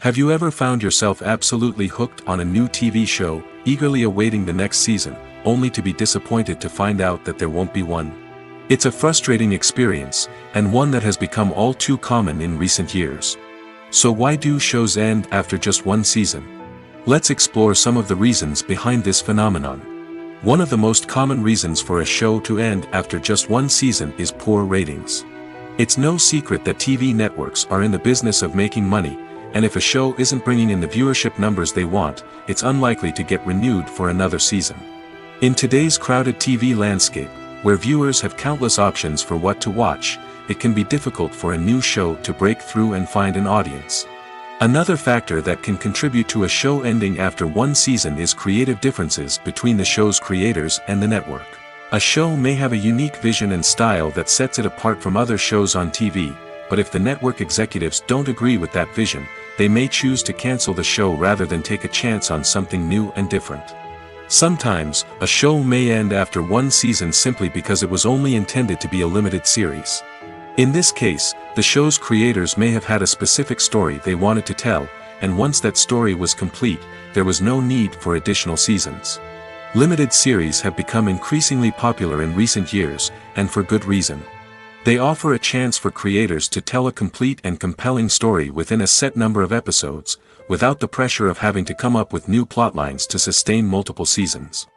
Have you ever found yourself absolutely hooked on a new TV show, eagerly awaiting the next season, only to be disappointed to find out that there won't be one? It's a frustrating experience, and one that has become all too common in recent years. So why do shows end after just one season? Let's explore some of the reasons behind this phenomenon. One of the most common reasons for a show to end after just one season is poor ratings. It's no secret that TV networks are in the business of making money, and if a show isn't bringing in the viewership numbers they want, it's unlikely to get renewed for another season. In today's crowded TV landscape, where viewers have countless options for what to watch, it can be difficult for a new show to break through and find an audience. Another factor that can contribute to a show ending after one season is creative differences between the show's creators and the network. A show may have a unique vision and style that sets it apart from other shows on TV, but if the network executives don't agree with that vision, they may choose to cancel the show rather than take a chance on something new and different. Sometimes, a show may end after one season simply because it was only intended to be a limited series. In this case, the show's creators may have had a specific story they wanted to tell, and once that story was complete, there was no need for additional seasons. Limited series have become increasingly popular in recent years, and for good reason. They offer a chance for creators to tell a complete and compelling story within a set number of episodes, without the pressure of having to come up with new plotlines to sustain multiple seasons.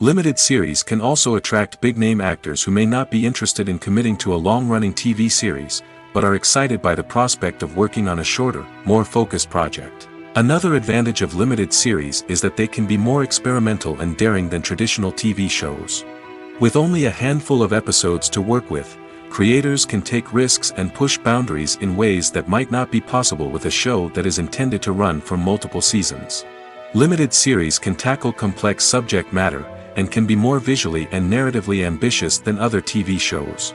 Limited series can also attract big-name actors who may not be interested in committing to a long-running TV series, but are excited by the prospect of working on a shorter, more focused project. Another advantage of limited series is that they can be more experimental and daring than traditional TV shows. With only a handful of episodes to work with, creators can take risks and push boundaries in ways that might not be possible with a show that is intended to run for multiple seasons. Limited series can tackle complex subject matter, and can be more visually and narratively ambitious than other TV shows.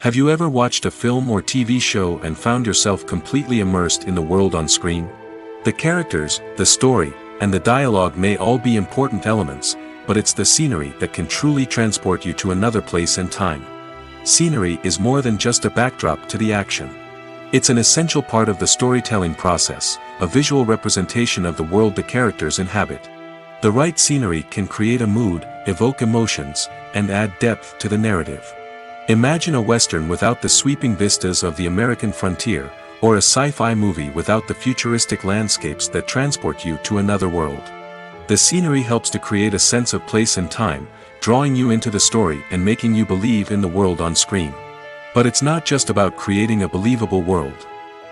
Have you ever watched a film or TV show and found yourself completely immersed in the world on screen? The characters, the story, and the dialogue may all be important elements, but it's the scenery that can truly transport you to another place and time. Scenery is more than just a backdrop to the action. It's an essential part of the storytelling process, a visual representation of the world the characters inhabit. The right scenery can create a mood, evoke emotions, and add depth to the narrative. Imagine a Western without the sweeping vistas of the American frontier, or a sci-fi movie without the futuristic landscapes that transport you to another world. The scenery helps to create a sense of place and time, drawing you into the story and making you believe in the world on screen. But it's not just about creating a believable world.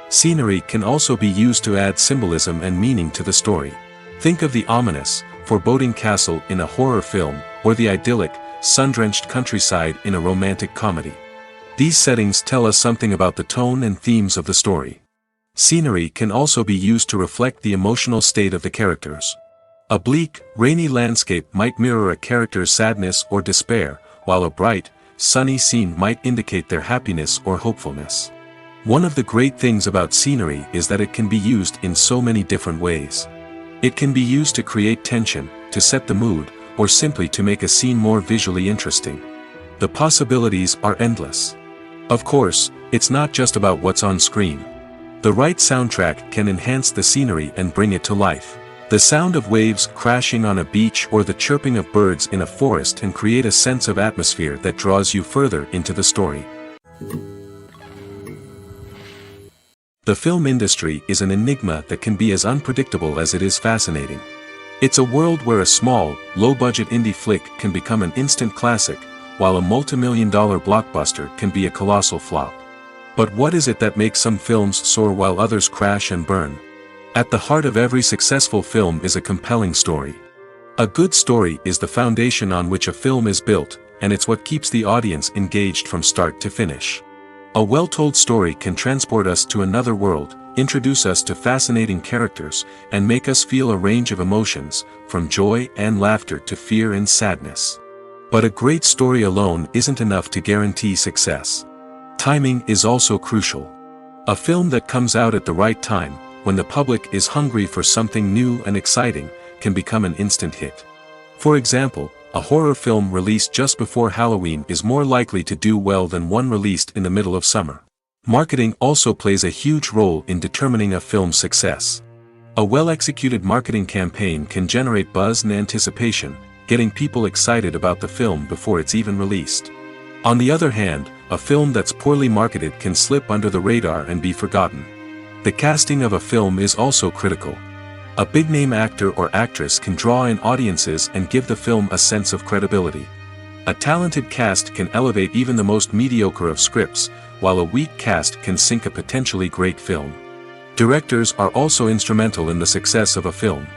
Scenery can also be used to add symbolism and meaning to the story. Think of the ominous, foreboding castle in a horror film, or the idyllic, sun-drenched countryside in a romantic comedy. These settings tell us something about the tone and themes of the story. Scenery can also be used to reflect the emotional state of the characters. A bleak, rainy landscape might mirror a character's sadness or despair, while a bright, sunny scene might indicate their happiness or hopefulness. One of the great things about scenery is that it can be used in so many different ways. It can be used to create tension, to set the mood, or simply to make a scene more visually interesting. The possibilities are endless. Of course, it's not just about what's on screen. The right soundtrack can enhance the scenery and bring it to life. The sound of waves crashing on a beach or the chirping of birds in a forest can create a sense of atmosphere that draws you further into the story. The film industry is an enigma that can be as unpredictable as it is fascinating. It's a world where a small, low-budget indie flick can become an instant classic, while a multi-million-dollar blockbuster can be a colossal flop. But what is it that makes some films soar while others crash and burn? At the heart of every successful film is a compelling story. A good story is the foundation on which a film is built, and it's what keeps the audience engaged from start to finish. A well-told story can transport us to another world, introduce us to fascinating characters, and make us feel a range of emotions, from joy and laughter to fear and sadness. But a great story alone isn't enough to guarantee success. Timing is also crucial. A film that comes out at the right time, when the public is hungry for something new and exciting, can become an instant hit. For example, a horror film released just before Halloween is more likely to do well than one released in the middle of summer. Marketing also plays a huge role in determining a film's success. A well-executed marketing campaign can generate buzz and anticipation, getting people excited about the film before it's even released. On the other hand, a film that's poorly marketed can slip under the radar and be forgotten. The casting of a film is also critical. A big-name actor or actress can draw in audiences and give the film a sense of credibility. A talented cast can elevate even the most mediocre of scripts, while a weak cast can sink a potentially great film. Directors are also instrumental in the success of a film.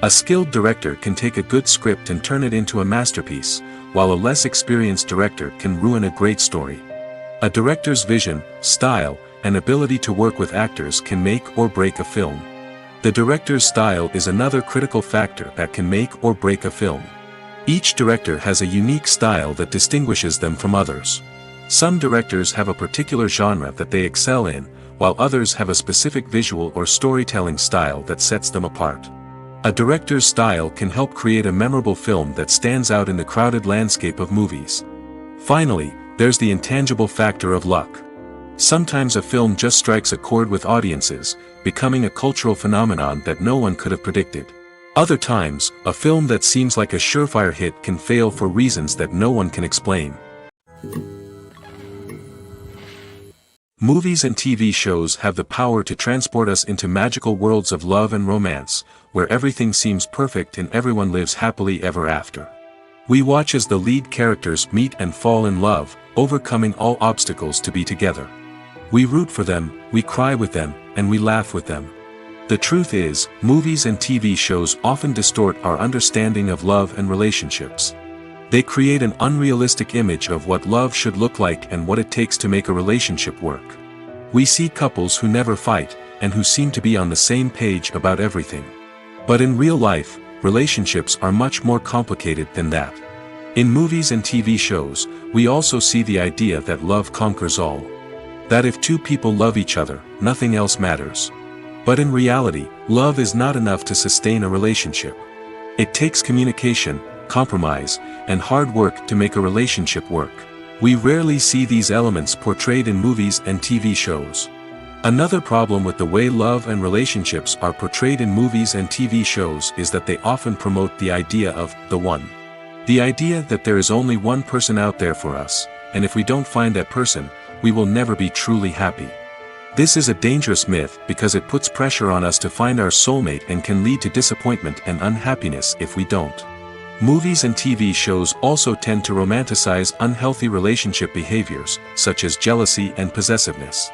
A skilled director can take a good script and turn it into a masterpiece, while a less experienced director can ruin a great story. A director's vision, style, and ability to work with actors can make or break a film. The director's style is another critical factor that can make or break a film. Each director has a unique style that distinguishes them from others. Some directors have a particular genre that they excel in, while others have a specific visual or storytelling style that sets them apart. A director's style can help create a memorable film that stands out in the crowded landscape of movies. Finally, there's the intangible factor of luck. Sometimes a film just strikes a chord with audiences, becoming a cultural phenomenon that no one could have predicted. Other times, a film that seems like a surefire hit can fail for reasons that no one can explain. Movies and TV shows have the power to transport us into magical worlds of love and romance, where everything seems perfect and everyone lives happily ever after. We watch as the lead characters meet and fall in love, overcoming all obstacles to be together. We root for them, we cry with them, and we laugh with them. The truth is, movies and TV shows often distort our understanding of love and relationships. They create an unrealistic image of what love should look like and what it takes to make a relationship work. We see couples who never fight, and who seem to be on the same page about everything. But in real life, relationships are much more complicated than that. In movies and TV shows, we also see the idea that love conquers all. That if two people love each other, nothing else matters. But in reality, love is not enough to sustain a relationship. It takes communication, compromise, and hard work to make a relationship work. We rarely see these elements portrayed in movies and TV shows. Another problem with the way love and relationships are portrayed in movies and TV shows is that they often promote the idea of the one. The idea that there is only one person out there for us, and if we don't find that person, we will never be truly happy. This is a dangerous myth because it puts pressure on us to find our soulmate and can lead to disappointment and unhappiness if we don't. Movies and TV shows also tend to romanticize unhealthy relationship behaviors, such as jealousy and possessiveness.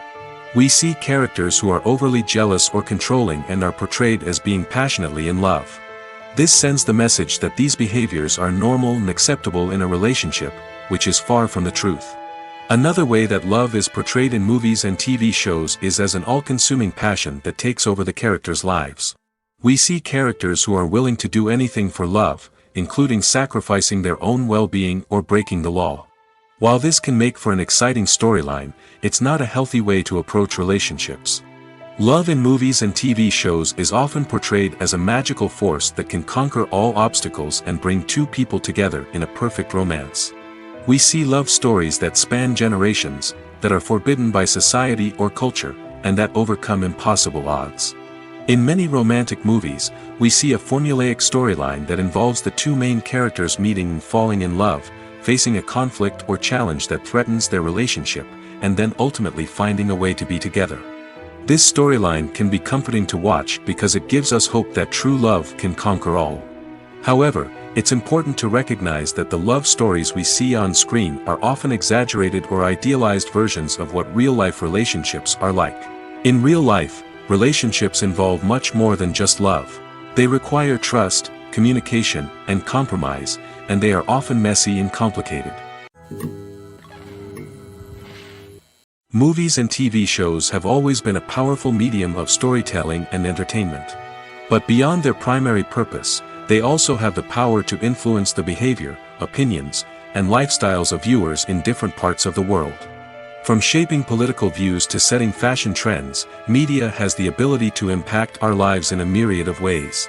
We see characters who are overly jealous or controlling and are portrayed as being passionately in love. This sends the message that these behaviors are normal and acceptable in a relationship, which is far from the truth. Another way that love is portrayed in movies and TV shows is as an all-consuming passion that takes over the characters' lives. We see characters who are willing to do anything for love, including sacrificing their own well-being or breaking the law. While this can make for an exciting storyline, it's not a healthy way to approach relationships. Love in movies and TV shows is often portrayed as a magical force that can conquer all obstacles and bring two people together in a perfect romance. We see love stories that span generations, that are forbidden by society or culture, and that overcome impossible odds. In many romantic movies, we see a formulaic storyline that involves the two main characters meeting and falling in love, facing a conflict or challenge that threatens their relationship, and then ultimately finding a way to be together. This storyline can be comforting to watch because it gives us hope that true love can conquer all. However, it's important to recognize that the love stories we see on screen are often exaggerated or idealized versions of what real-life relationships are like. In real life, relationships involve much more than just love. They require trust, communication, and compromise, and they are often messy and complicated. Movies and TV shows have always been a powerful medium of storytelling and entertainment. But beyond their primary purpose, they also have the power to influence the behavior, opinions, and lifestyles of viewers in different parts of the world. From shaping political views to setting fashion trends, media has the ability to impact our lives in a myriad of ways.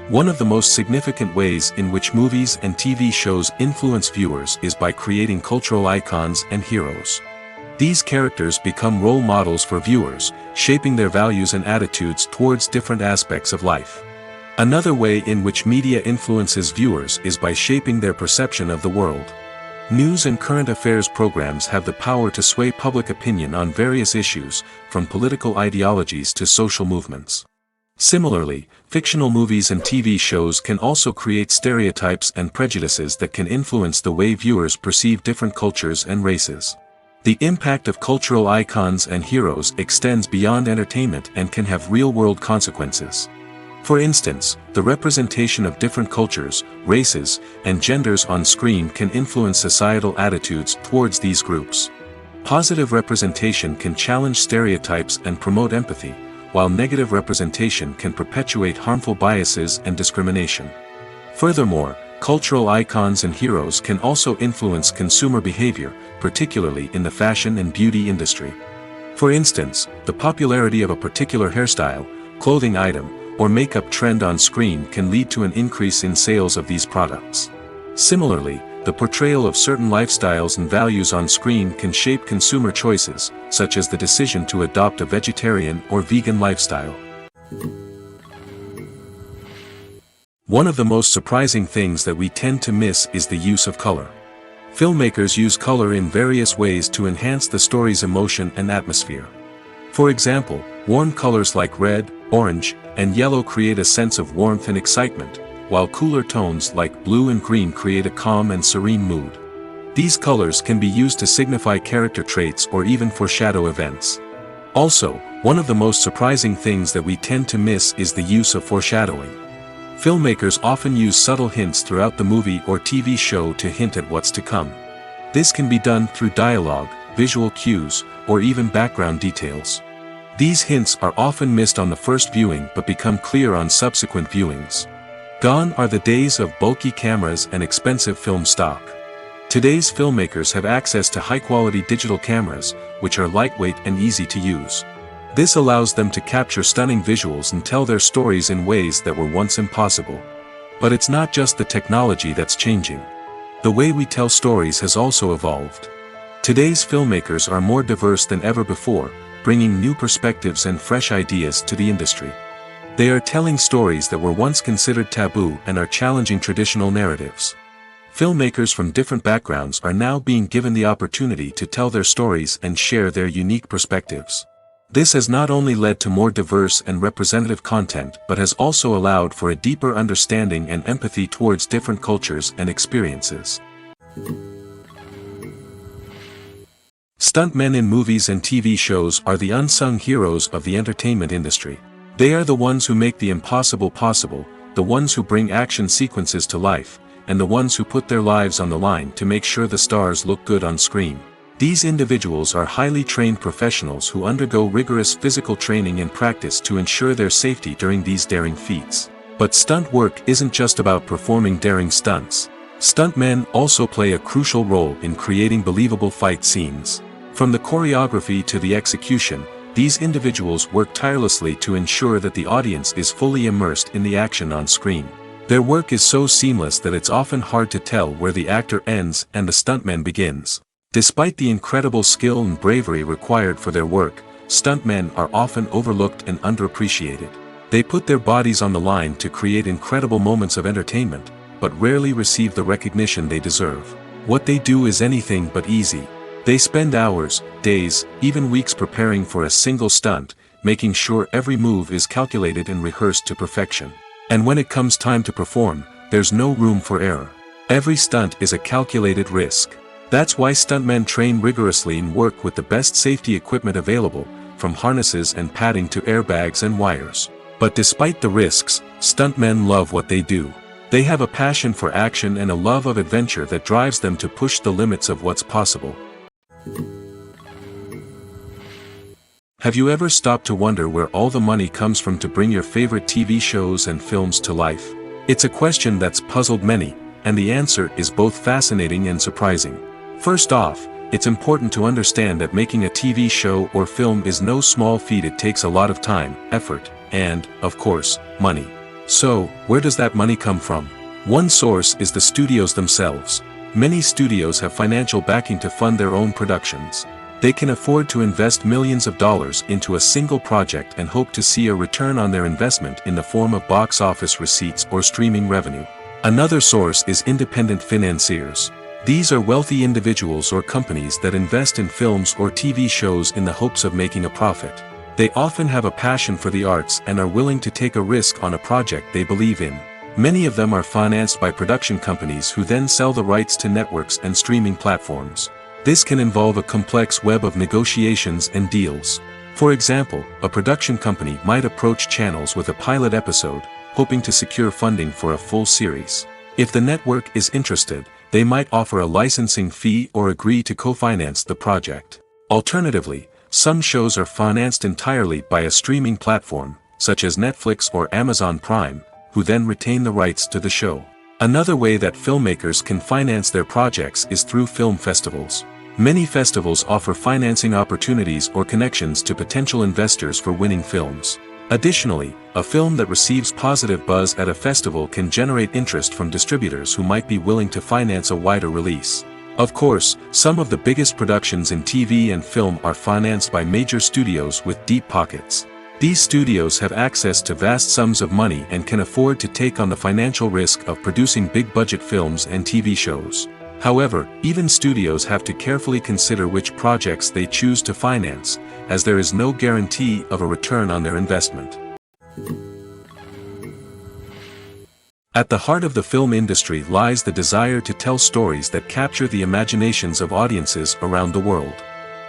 One of the most significant ways in which movies and TV shows influence viewers is by creating cultural icons and heroes. These characters become role models for viewers, shaping their values and attitudes towards different aspects of life. Another way in which media influences viewers is by shaping their perception of the world. News and current affairs programs have the power to sway public opinion on various issues, from political ideologies to social movements. Similarly, fictional movies and TV shows can also create stereotypes and prejudices that can influence the way viewers perceive different cultures and races. The impact of cultural icons and heroes extends beyond entertainment and can have real-world consequences. For instance, the representation of different cultures, races, and genders on screen can influence societal attitudes towards these groups. Positive representation can challenge stereotypes and promote empathy, while negative representation can perpetuate harmful biases and discrimination. Furthermore, cultural icons and heroes can also influence consumer behavior, particularly in the fashion and beauty industry. For instance, the popularity of a particular hairstyle, clothing item, or makeup trend on screen can lead to an increase in sales of these products. Similarly, the portrayal of certain lifestyles and values on screen can shape consumer choices, such as the decision to adopt a vegetarian or vegan lifestyle. One of the most surprising things that we tend to miss is the use of color. Filmmakers use color in various ways to enhance the story's emotion and atmosphere. For example, warm colors like red, orange, and yellow create a sense of warmth and excitement, while cooler tones like blue and green create a calm and serene mood. These colors can be used to signify character traits or even foreshadow events. Also, one of the most surprising things that we tend to miss is the use of foreshadowing. Filmmakers often use subtle hints throughout the movie or TV show to hint at what's to come. This can be done through dialogue, visual cues, or even background details. These hints are often missed on the first viewing but become clear on subsequent viewings. Gone are the days of bulky cameras and expensive film stock. Today's filmmakers have access to high-quality digital cameras, which are lightweight and easy to use. This allows them to capture stunning visuals and tell their stories in ways that were once impossible. But it's not just the technology that's changing. The way we tell stories has also evolved. Today's filmmakers are more diverse than ever before, bringing new perspectives and fresh ideas to the industry. They are telling stories that were once considered taboo and are challenging traditional narratives. Filmmakers from different backgrounds are now being given the opportunity to tell their stories and share their unique perspectives. This has not only led to more diverse and representative content but has also allowed for a deeper understanding and empathy towards different cultures and experiences. Stuntmen in movies and TV shows are the unsung heroes of the entertainment industry. They are the ones who make the impossible possible, the ones who bring action sequences to life, and the ones who put their lives on the line to make sure the stars look good on screen. These individuals are highly trained professionals who undergo rigorous physical training and practice to ensure their safety during these daring feats. But stunt work isn't just about performing daring stunts. Stuntmen also play a crucial role in creating believable fight scenes. From the choreography to the execution, these individuals work tirelessly to ensure that the audience is fully immersed in the action on screen. Their work is so seamless that it's often hard to tell where the actor ends and the stuntman begins. Despite the incredible skill and bravery required for their work, stuntmen are often overlooked and underappreciated. They put their bodies on the line to create incredible moments of entertainment, but rarely receive the recognition they deserve. What they do is anything but easy. They spend hours, days, even weeks preparing for a single stunt, making sure every move is calculated and rehearsed to perfection. And when it comes time to perform, there's no room for error. Every stunt is a calculated risk. That's why stuntmen train rigorously and work with the best safety equipment available, from harnesses and padding to airbags and wires. But despite the risks, stuntmen love what they do. They have a passion for action and a love of adventure that drives them to push the limits of what's possible. Have you ever stopped to wonder where all the money comes from to bring your favorite TV shows and films to life? It's a question that's puzzled many, and the answer is both fascinating and surprising. First off, it's important to understand that making a TV show or film is no small feat. It takes a lot of time, effort, and, of course, money. So, where does that money come from? One source is the studios themselves. Many studios have financial backing to fund their own productions. They can afford to invest millions of dollars into a single project and hope to see a return on their investment in the form of box office receipts or streaming revenue. Another source is independent financiers. These are wealthy individuals or companies that invest in films or TV shows in the hopes of making a profit. They often have a passion for the arts and are willing to take a risk on a project they believe in. Many of them are financed by production companies who then sell the rights to networks and streaming platforms. This can involve a complex web of negotiations and deals. For example, a production company might approach channels with a pilot episode, hoping to secure funding for a full series. If the network is interested, they might offer a licensing fee or agree to co-finance the project. Alternatively, some shows are financed entirely by a streaming platform, such as Netflix or Amazon Prime, who then retain the rights to the show. Another way that filmmakers can finance their projects is through film festivals. Many festivals offer financing opportunities or connections to potential investors for winning films. Additionally, a film that receives positive buzz at a festival can generate interest from distributors who might be willing to finance a wider release. Of course, some of the biggest productions in TV and film are financed by major studios with deep pockets. These studios have access to vast sums of money and can afford to take on the financial risk of producing big-budget films and TV shows. However, even studios have to carefully consider which projects they choose to finance, as there is no guarantee of a return on their investment. At the heart of the film industry lies the desire to tell stories that capture the imaginations of audiences around the world.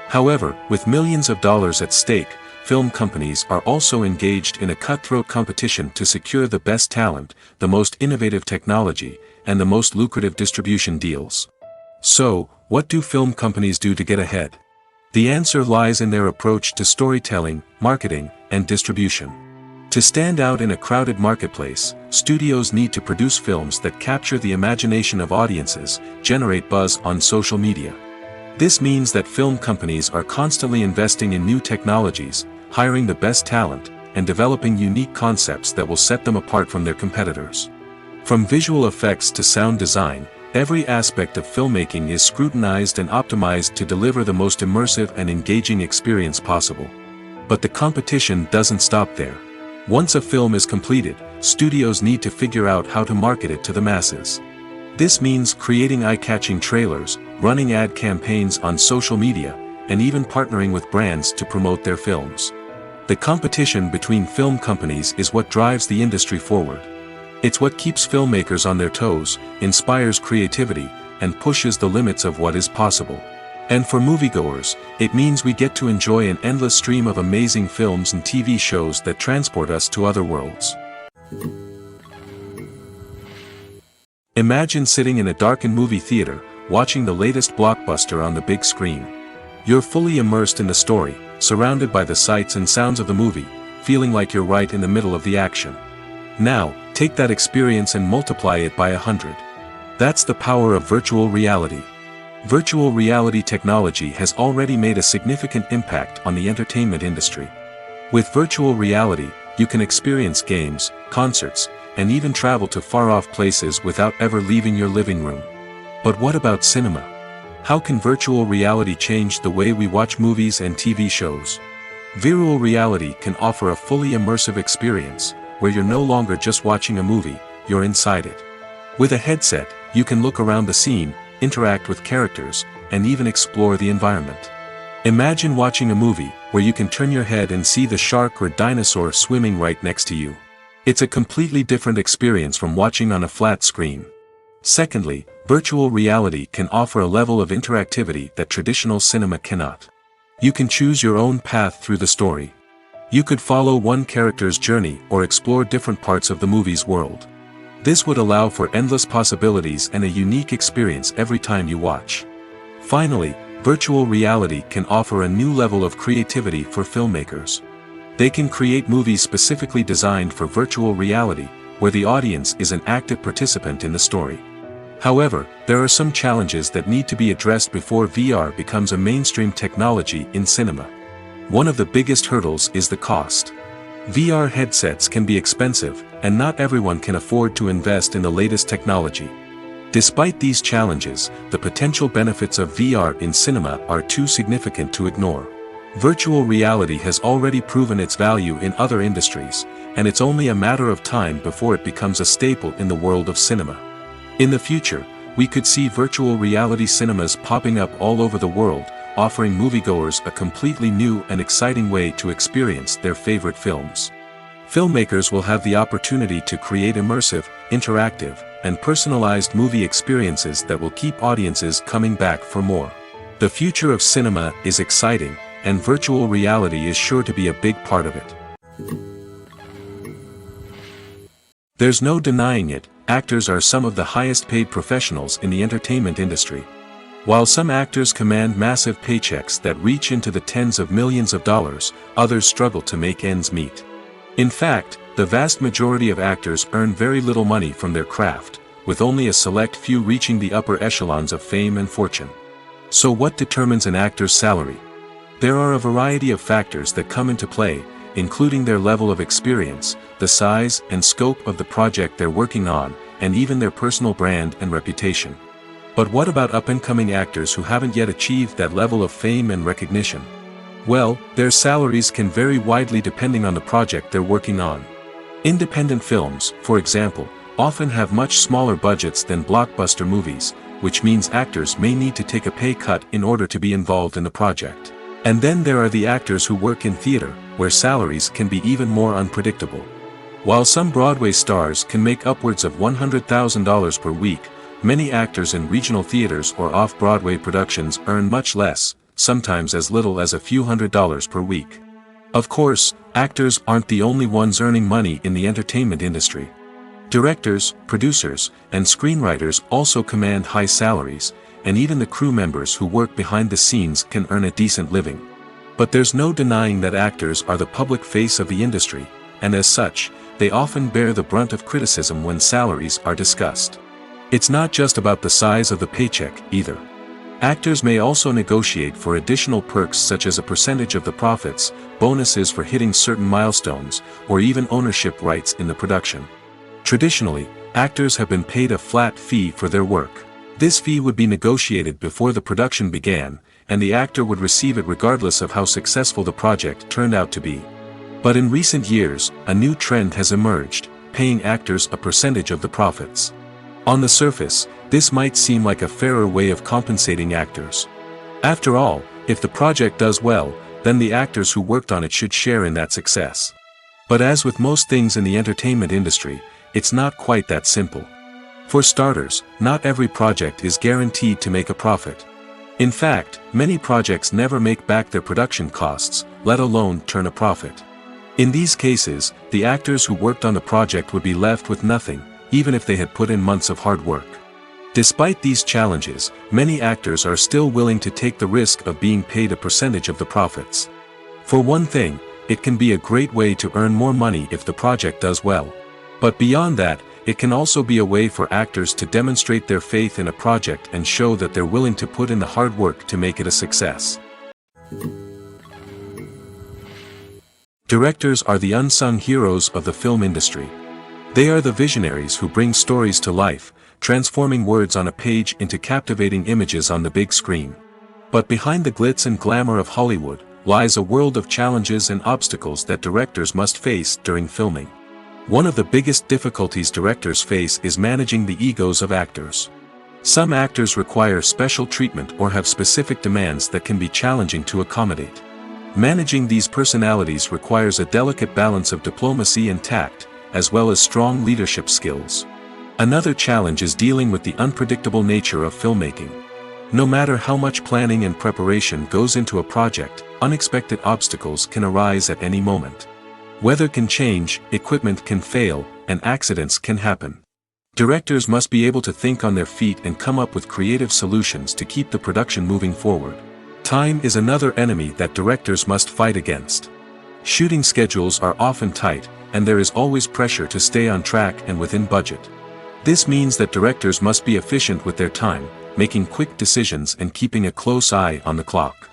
However, with millions of dollars at stake, film companies are also engaged in a cutthroat competition to secure the best talent, the most innovative technology, and the most lucrative distribution deals. So, what do film companies do to get ahead? The answer lies in their approach to storytelling, marketing, and distribution. To stand out in a crowded marketplace, studios need to produce films that capture the imagination of audiences, generate buzz on social media. This means that film companies are constantly investing in new technologies, hiring the best talent, and developing unique concepts that will set them apart from their competitors. From visual effects to sound design, every aspect of filmmaking is scrutinized and optimized to deliver the most immersive and engaging experience possible. But the competition doesn't stop there. Once a film is completed, studios need to figure out how to market it to the masses. This means creating eye-catching trailers, running ad campaigns on social media, and even partnering with brands to promote their films. The competition between film companies is what drives the industry forward. It's what keeps filmmakers on their toes, inspires creativity, and pushes the limits of what is possible. And for moviegoers, it means we get to enjoy an endless stream of amazing films and TV shows that transport us to other worlds. Imagine sitting in a darkened movie theater, watching the latest blockbuster on the big screen. You're fully immersed in the story, surrounded by the sights and sounds of the movie, feeling like you're right in the middle of the action. Now, take that experience and multiply it by 100. That's the power of virtual reality. Virtual reality technology has already made a significant impact on the entertainment industry. With virtual reality, you can experience games, concerts, and even travel to far-off places without ever leaving your living room. But what about cinema? How can virtual reality change the way we watch movies and TV shows? Virtual reality can offer a fully immersive experience, where you're no longer just watching a movie, you're inside it. With a headset, you can look around the scene, interact with characters, and even explore the environment. Imagine watching a movie where you can turn your head and see the shark or dinosaur swimming right next to you. It's a completely different experience from watching on a flat screen. Secondly, virtual reality can offer a level of interactivity that traditional cinema cannot. You can choose your own path through the story. You could follow one character's journey or explore different parts of the movie's world. This would allow for endless possibilities and a unique experience every time you watch. Finally, virtual reality can offer a new level of creativity for filmmakers. They can create movies specifically designed for virtual reality, where the audience is an active participant in the story. However, there are some challenges that need to be addressed before VR becomes a mainstream technology in cinema. One of the biggest hurdles is the cost. VR headsets can be expensive, and not everyone can afford to invest in the latest technology. Despite these challenges, the potential benefits of VR in cinema are too significant to ignore. Virtual reality has already proven its value in other industries, and it's only a matter of time before it becomes a staple in the world of cinema. In the future, we could see virtual reality cinemas popping up all over the world, offering moviegoers a completely new and exciting way to experience their favorite films. Filmmakers will have the opportunity to create immersive, interactive, and personalized movie experiences that will keep audiences coming back for more. The future of cinema is exciting, and virtual reality is sure to be a big part of it. There's no denying it, actors are some of the highest paid professionals in the entertainment industry. While some actors command massive paychecks that reach into the tens of millions of dollars, others struggle to make ends meet. In fact, the vast majority of actors earn very little money from their craft, with only a select few reaching the upper echelons of fame and fortune. So what determines an actor's salary? There are a variety of factors that come into play, including their level of experience, the size and scope of the project they're working on, and even their personal brand and reputation. But what about up-and-coming actors who haven't yet achieved that level of fame and recognition? Well, their salaries can vary widely depending on the project they're working on. Independent films, for example, often have much smaller budgets than blockbuster movies, which means actors may need to take a pay cut in order to be involved in the project. And then there are the actors who work in theater, where salaries can be even more unpredictable. While some Broadway stars can make upwards of $100,000 per week, many actors in regional theaters or off-Broadway productions earn much less, sometimes as little as a few $100s per week. Of course, actors aren't the only ones earning money in the entertainment industry. Directors, producers, and screenwriters also command high salaries, and even the crew members who work behind the scenes can earn a decent living. But there's no denying that actors are the public face of the industry, and as such, they often bear the brunt of criticism when salaries are discussed. It's not just about the size of the paycheck, either. Actors may also negotiate for additional perks such as a percentage of the profits, bonuses for hitting certain milestones, or even ownership rights in the production. Traditionally, actors have been paid a flat fee for their work. This fee would be negotiated before the production began, and the actor would receive it regardless of how successful the project turned out to be. But in recent years, a new trend has emerged, paying actors a percentage of the profits. On the surface, this might seem like a fairer way of compensating actors. After all, if the project does well, then the actors who worked on it should share in that success. But as with most things in the entertainment industry, it's not quite that simple. For starters, not every project is guaranteed to make a profit. In fact, many projects never make back their production costs, let alone turn a profit. In these cases, the actors who worked on the project would be left with nothing, even if they had put in months of hard work. Despite these challenges, many actors are still willing to take the risk of being paid a percentage of the profits. For one thing, it can be a great way to earn more money if the project does well. But beyond that, it can also be a way for actors to demonstrate their faith in a project and show that they're willing to put in the hard work to make it a success. Directors are the unsung heroes of the film industry. They are the visionaries who bring stories to life, transforming words on a page into captivating images on the big screen. But behind the glitz and glamour of Hollywood, lies a world of challenges and obstacles that directors must face during filming. One of the biggest difficulties directors face is managing the egos of actors. Some actors require special treatment or have specific demands that can be challenging to accommodate. Managing these personalities requires a delicate balance of diplomacy and tact, as well as strong leadership skills. Another challenge is dealing with the unpredictable nature of filmmaking. No matter how much planning and preparation goes into a project, unexpected obstacles can arise at any moment. Weather can change, equipment can fail, and accidents can happen. Directors must be able to think on their feet and come up with creative solutions to keep the production moving forward. Time is another enemy that directors must fight against. Shooting schedules are often tight, and there is always pressure to stay on track and within budget. This means that directors must be efficient with their time, making quick decisions and keeping a close eye on the clock.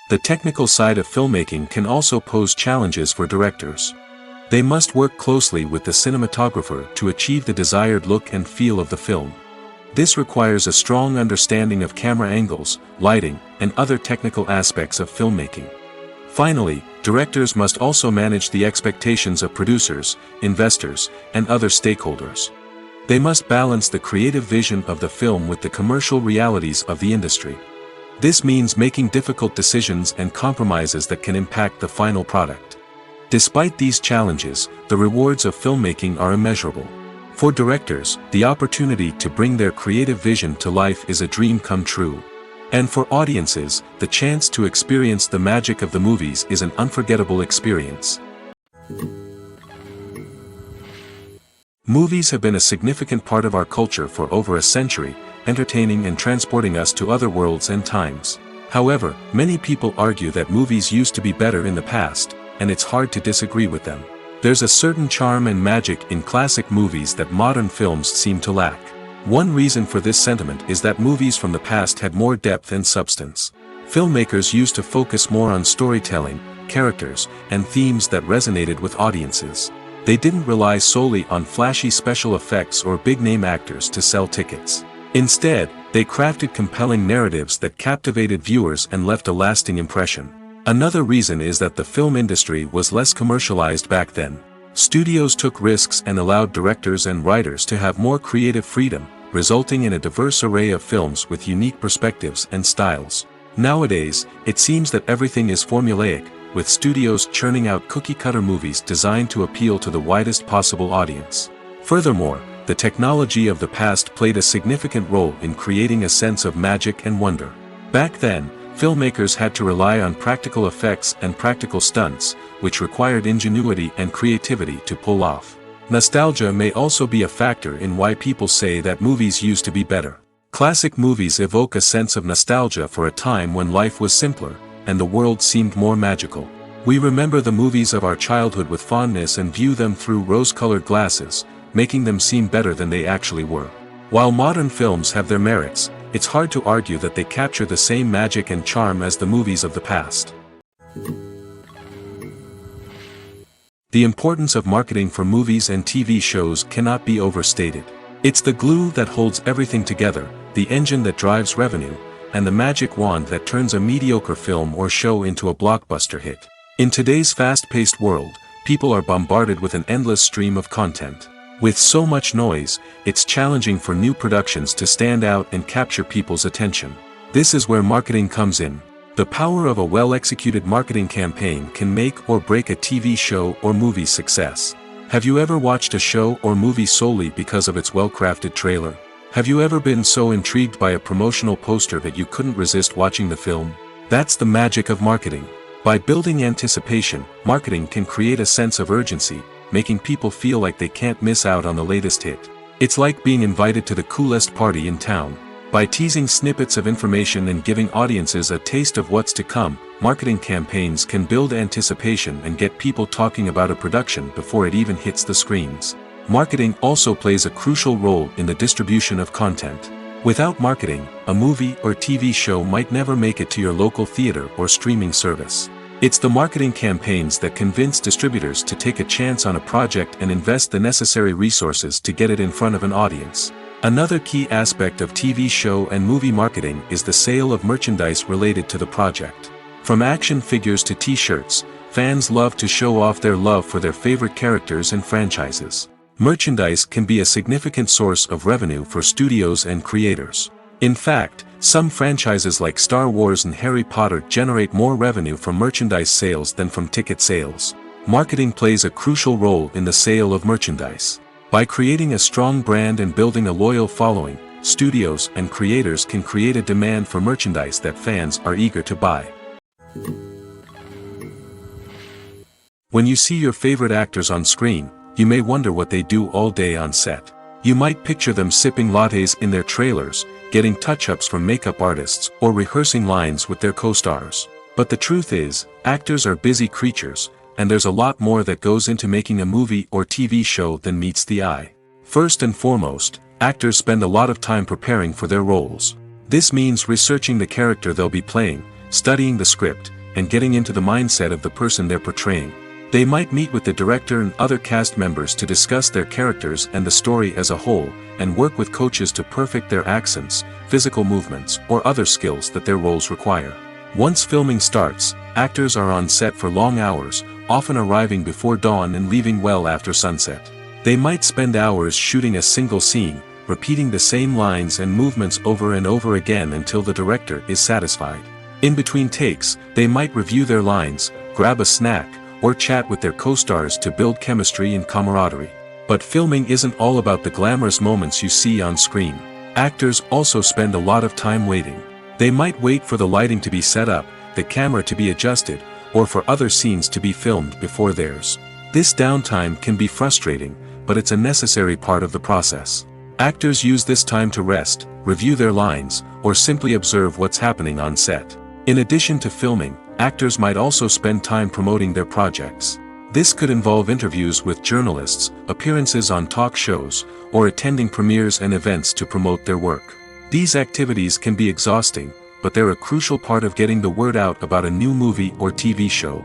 The technical side of filmmaking can also pose challenges for directors. They must work closely with the cinematographer to achieve the desired look and feel of the film. This requires a strong understanding of camera angles, lighting, and other technical aspects of filmmaking. Finally, directors must also manage the expectations of producers, investors, and other stakeholders. They must balance the creative vision of the film with the commercial realities of the industry. This means making difficult decisions and compromises that can impact the final product. Despite these challenges, the rewards of filmmaking are immeasurable. For directors, the opportunity to bring their creative vision to life is a dream come true. And for audiences, the chance to experience the magic of the movies is an unforgettable experience. Movies have been a significant part of our culture for over a century, entertaining and transporting us to other worlds and times. However, many people argue that movies used to be better in the past, and it's hard to disagree with them. There's a certain charm and magic in classic movies that modern films seem to lack. One reason for this sentiment is that movies from the past had more depth and substance. Filmmakers used to focus more on storytelling, characters, and themes that resonated with audiences. They didn't rely solely on flashy special effects or big-name actors to sell tickets. Instead, they crafted compelling narratives that captivated viewers and left a lasting impression. Another reason is that the film industry was less commercialized back then. Studios took risks and allowed directors and writers to have more creative freedom, resulting in a diverse array of films with unique perspectives and styles. Nowadays, it seems that everything is formulaic, with studios churning out cookie-cutter movies designed to appeal to the widest possible audience. Furthermore, the technology of the past played a significant role in creating a sense of magic and wonder. Back then, filmmakers had to rely on practical effects and practical stunts, which required ingenuity and creativity to pull off. Nostalgia may also be a factor in why people say that movies used to be better. Classic movies evoke a sense of nostalgia for a time when life was simpler, and the world seemed more magical. We remember the movies of our childhood with fondness and view them through rose-colored glasses, making them seem better than they actually were. While modern films have their merits, it's hard to argue that they capture the same magic and charm as the movies of the past. The importance of marketing for movies and TV shows cannot be overstated. It's the glue that holds everything together, the engine that drives revenue, and the magic wand that turns a mediocre film or show into a blockbuster hit. In today's fast-paced world, people are bombarded with an endless stream of content. With so much noise, it's challenging for new productions to stand out and capture people's attention. This is where marketing comes in. The power of a well-executed marketing campaign can make or break a TV show or movie's success. Have you ever watched a show or movie solely because of its well-crafted trailer? Have you ever been so intrigued by a promotional poster that you couldn't resist watching the film? That's the magic of marketing. By building anticipation, marketing can create a sense of urgency, making people feel like they can't miss out on the latest hit. It's like being invited to the coolest party in town. By teasing snippets of information and giving audiences a taste of what's to come, marketing campaigns can build anticipation and get people talking about a production before it even hits the screens. Marketing also plays a crucial role in the distribution of content. Without marketing, a movie or TV show might never make it to your local theater or streaming service. It's the marketing campaigns that convince distributors to take a chance on a project and invest the necessary resources to get it in front of an audience. Another key aspect of TV show and movie marketing is the sale of merchandise related to the project. From action figures to t-shirts, fans love to show off their love for their favorite characters and franchises. Merchandise can be a significant source of revenue for studios and creators. In fact, some franchises like Star Wars and Harry Potter generate more revenue from merchandise sales than from ticket sales. Marketing plays a crucial role in the sale of merchandise. By creating a strong brand and building a loyal following, studios and creators can create a demand for merchandise that fans are eager to buy. When you see your favorite actors on screen, you may wonder what they do all day on set. You might picture them sipping lattes in their trailers, getting touch-ups from makeup artists, or rehearsing lines with their co-stars. But the truth is, actors are busy creatures, and there's a lot more that goes into making a movie or TV show than meets the eye. First and foremost, actors spend a lot of time preparing for their roles. This means researching the character they'll be playing, studying the script, and getting into the mindset of the person they're portraying. They might meet with the director and other cast members to discuss their characters and the story as a whole, and work with coaches to perfect their accents, physical movements, or other skills that their roles require. Once filming starts, actors are on set for long hours, often arriving before dawn and leaving well after sunset. They might spend hours shooting a single scene, repeating the same lines and movements over and over again until the director is satisfied. In between takes, they might review their lines, grab a snack, or chat with their co-stars to build chemistry and camaraderie. But filming isn't all about the glamorous moments you see on screen. Actors also spend a lot of time waiting. They might wait for the lighting to be set up, the camera to be adjusted, or for other scenes to be filmed before theirs. This downtime can be frustrating, but it's a necessary part of the process. Actors use this time to rest, review their lines, or simply observe what's happening on set. In addition to filming, actors might also spend time promoting their projects. This could involve interviews with journalists, appearances on talk shows, or attending premieres and events to promote their work. These activities can be exhausting, but they're a crucial part of getting the word out about a new movie or TV show.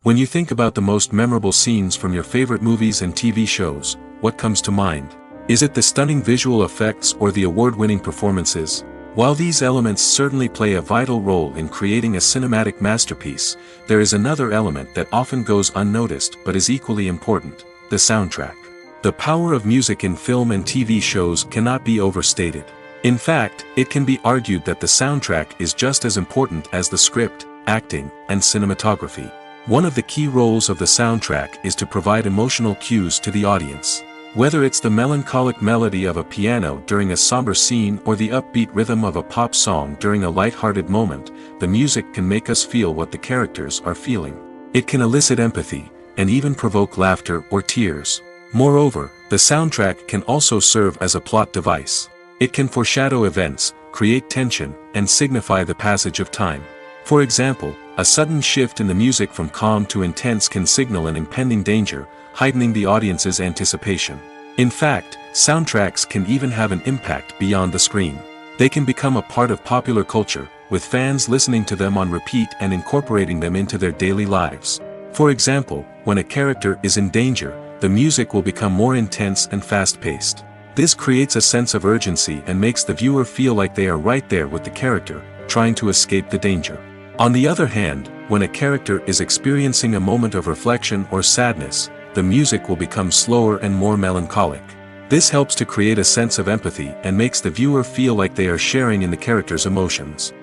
When you think about the most memorable scenes from your favorite movies and TV shows, what comes to mind? Is it the stunning visual effects or the award-winning performances? While these elements certainly play a vital role in creating a cinematic masterpiece, there is another element that often goes unnoticed but is equally important: the soundtrack. The power of music in film and TV shows cannot be overstated. In fact, it can be argued that the soundtrack is just as important as the script, acting, and cinematography. One of the key roles of the soundtrack is to provide emotional cues to the audience. Whether it's the melancholic melody of a piano during a somber scene or the upbeat rhythm of a pop song during a light-hearted moment, the music can make us feel what the characters are feeling. It can elicit empathy, and even provoke laughter or tears. Moreover, the soundtrack can also serve as a plot device. It can foreshadow events, create tension, and signify the passage of time. For example, a sudden shift in the music from calm to intense can signal an impending danger, heightening the audience's anticipation. In fact, soundtracks can even have an impact beyond the screen. They can become a part of popular culture, with fans listening to them on repeat and incorporating them into their daily lives. For example, when a character is in danger, the music will become more intense and fast-paced. This creates a sense of urgency and makes the viewer feel like they are right there with the character, trying to escape the danger. On the other hand, when a character is experiencing a moment of reflection or sadness, the music will become slower and more melancholic. This helps to create a sense of empathy and makes the viewer feel like they are sharing in the character's emotions.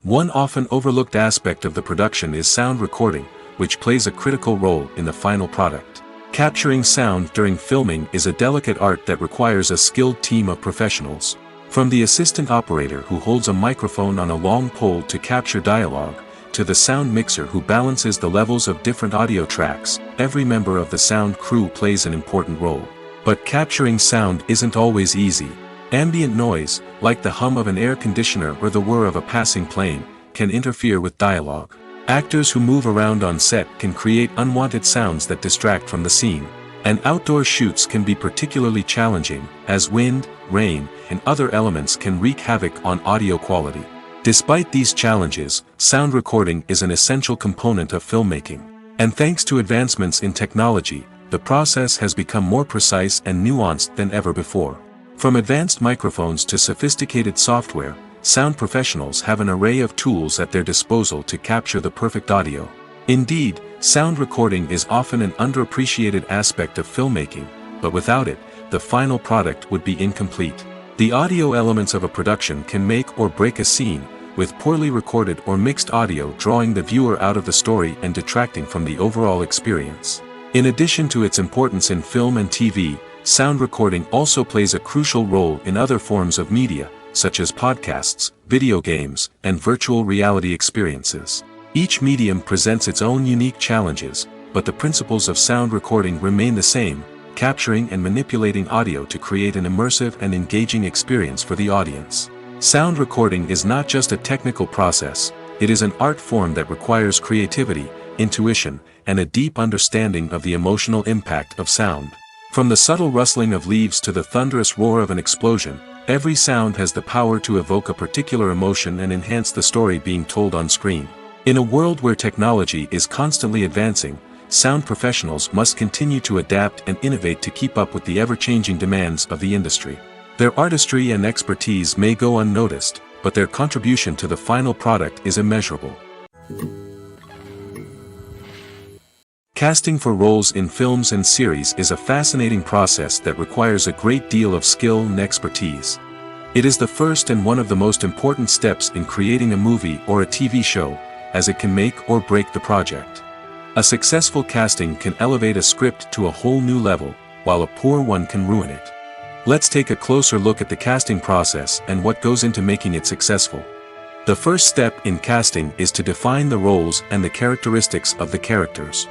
One often overlooked aspect of the production is sound recording, which plays a critical role in the final product. Capturing sound during filming is a delicate art that requires a skilled team of professionals. From the assistant operator who holds a microphone on a long pole to capture dialogue, to the sound mixer who balances the levels of different audio tracks, every member of the sound crew plays an important role. But capturing sound isn't always easy. Ambient noise, like the hum of an air conditioner or the whir of a passing plane, can interfere with dialogue. Actors who move around on set can create unwanted sounds that distract from the scene. And outdoor shoots can be particularly challenging, as wind, rain, and other elements can wreak havoc on audio quality. Despite these challenges, sound recording is an essential component of filmmaking. And thanks to advancements in technology, the process has become more precise and nuanced than ever before. From advanced microphones to sophisticated software, sound professionals have an array of tools at their disposal to capture the perfect audio. Indeed, sound recording is often an underappreciated aspect of filmmaking, but without it, the final product would be incomplete. The audio elements of a production can make or break a scene, with poorly recorded or mixed audio drawing the viewer out of the story and detracting from the overall experience. In addition to its importance in film and TV, sound recording also plays a crucial role in other forms of media, such as podcasts, video games, and virtual reality experiences. Each medium presents its own unique challenges, but the principles of sound recording remain the same: capturing and manipulating audio to create an immersive and engaging experience for the audience. Sound recording is not just a technical process, it is an art form that requires creativity, intuition, and a deep understanding of the emotional impact of sound. From the subtle rustling of leaves to the thunderous roar of an explosion, every sound has the power to evoke a particular emotion and enhance the story being told on screen. In a world where technology is constantly advancing, sound professionals must continue to adapt and innovate to keep up with the ever-changing demands of the industry. Their artistry and expertise may go unnoticed, but their contribution to the final product is immeasurable. Casting for roles in films and series is a fascinating process that requires a great deal of skill and expertise. It is the first and one of the most important steps in creating a movie or a TV show, as it can make or break the project. A successful casting can elevate a script to a whole new level, while a poor one can ruin it. Let's take a closer look at the casting process and what goes into making it successful. The first step in casting is to define the roles and the characteristics of the characters.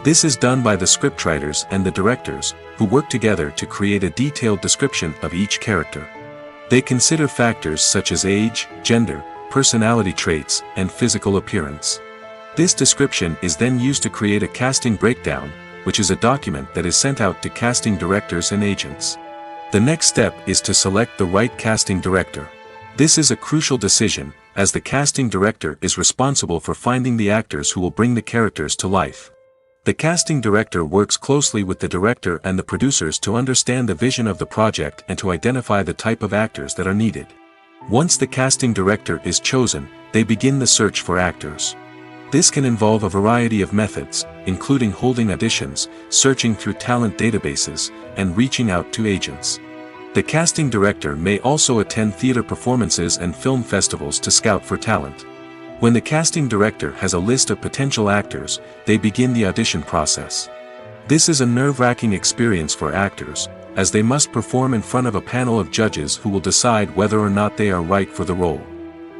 This is done by the scriptwriters and the directors, who work together to create a detailed description of each character. They consider factors such as age, gender, personality traits, and physical appearance. This description is then used to create a casting breakdown, which is a document that is sent out to casting directors and agents. The next step is to select the right casting director. This is a crucial decision, as the casting director is responsible for finding the actors who will bring the characters to life. The casting director works closely with the director and the producers to understand the vision of the project and to identify the type of actors that are needed. Once the casting director is chosen, they begin the search for actors. This can involve a variety of methods, including holding auditions, searching through talent databases, and reaching out to agents. The casting director may also attend theater performances and film festivals to scout for talent. When the casting director has a list of potential actors, they begin the audition process. This is a nerve-wracking experience for actors, as they must perform in front of a panel of judges who will decide whether or not they are right for the role.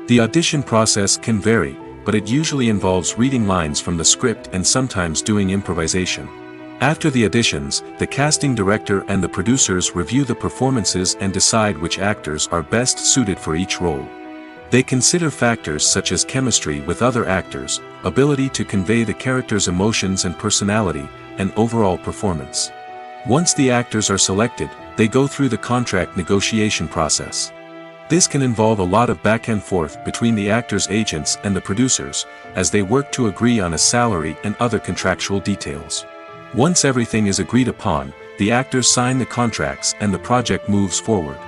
The audition process can vary, but it usually involves reading lines from the script and sometimes doing improvisation. After the auditions, the casting director and the producers review the performances and decide which actors are best suited for each role. They consider factors such as chemistry with other actors, ability to convey the character's emotions and personality, and overall performance. Once the actors are selected, they go through the contract negotiation process. This can involve a lot of back and forth between the actors' agents and the producers, as they work to agree on a salary and other contractual details. Once everything is agreed upon, the actors sign the contracts and the project moves forward.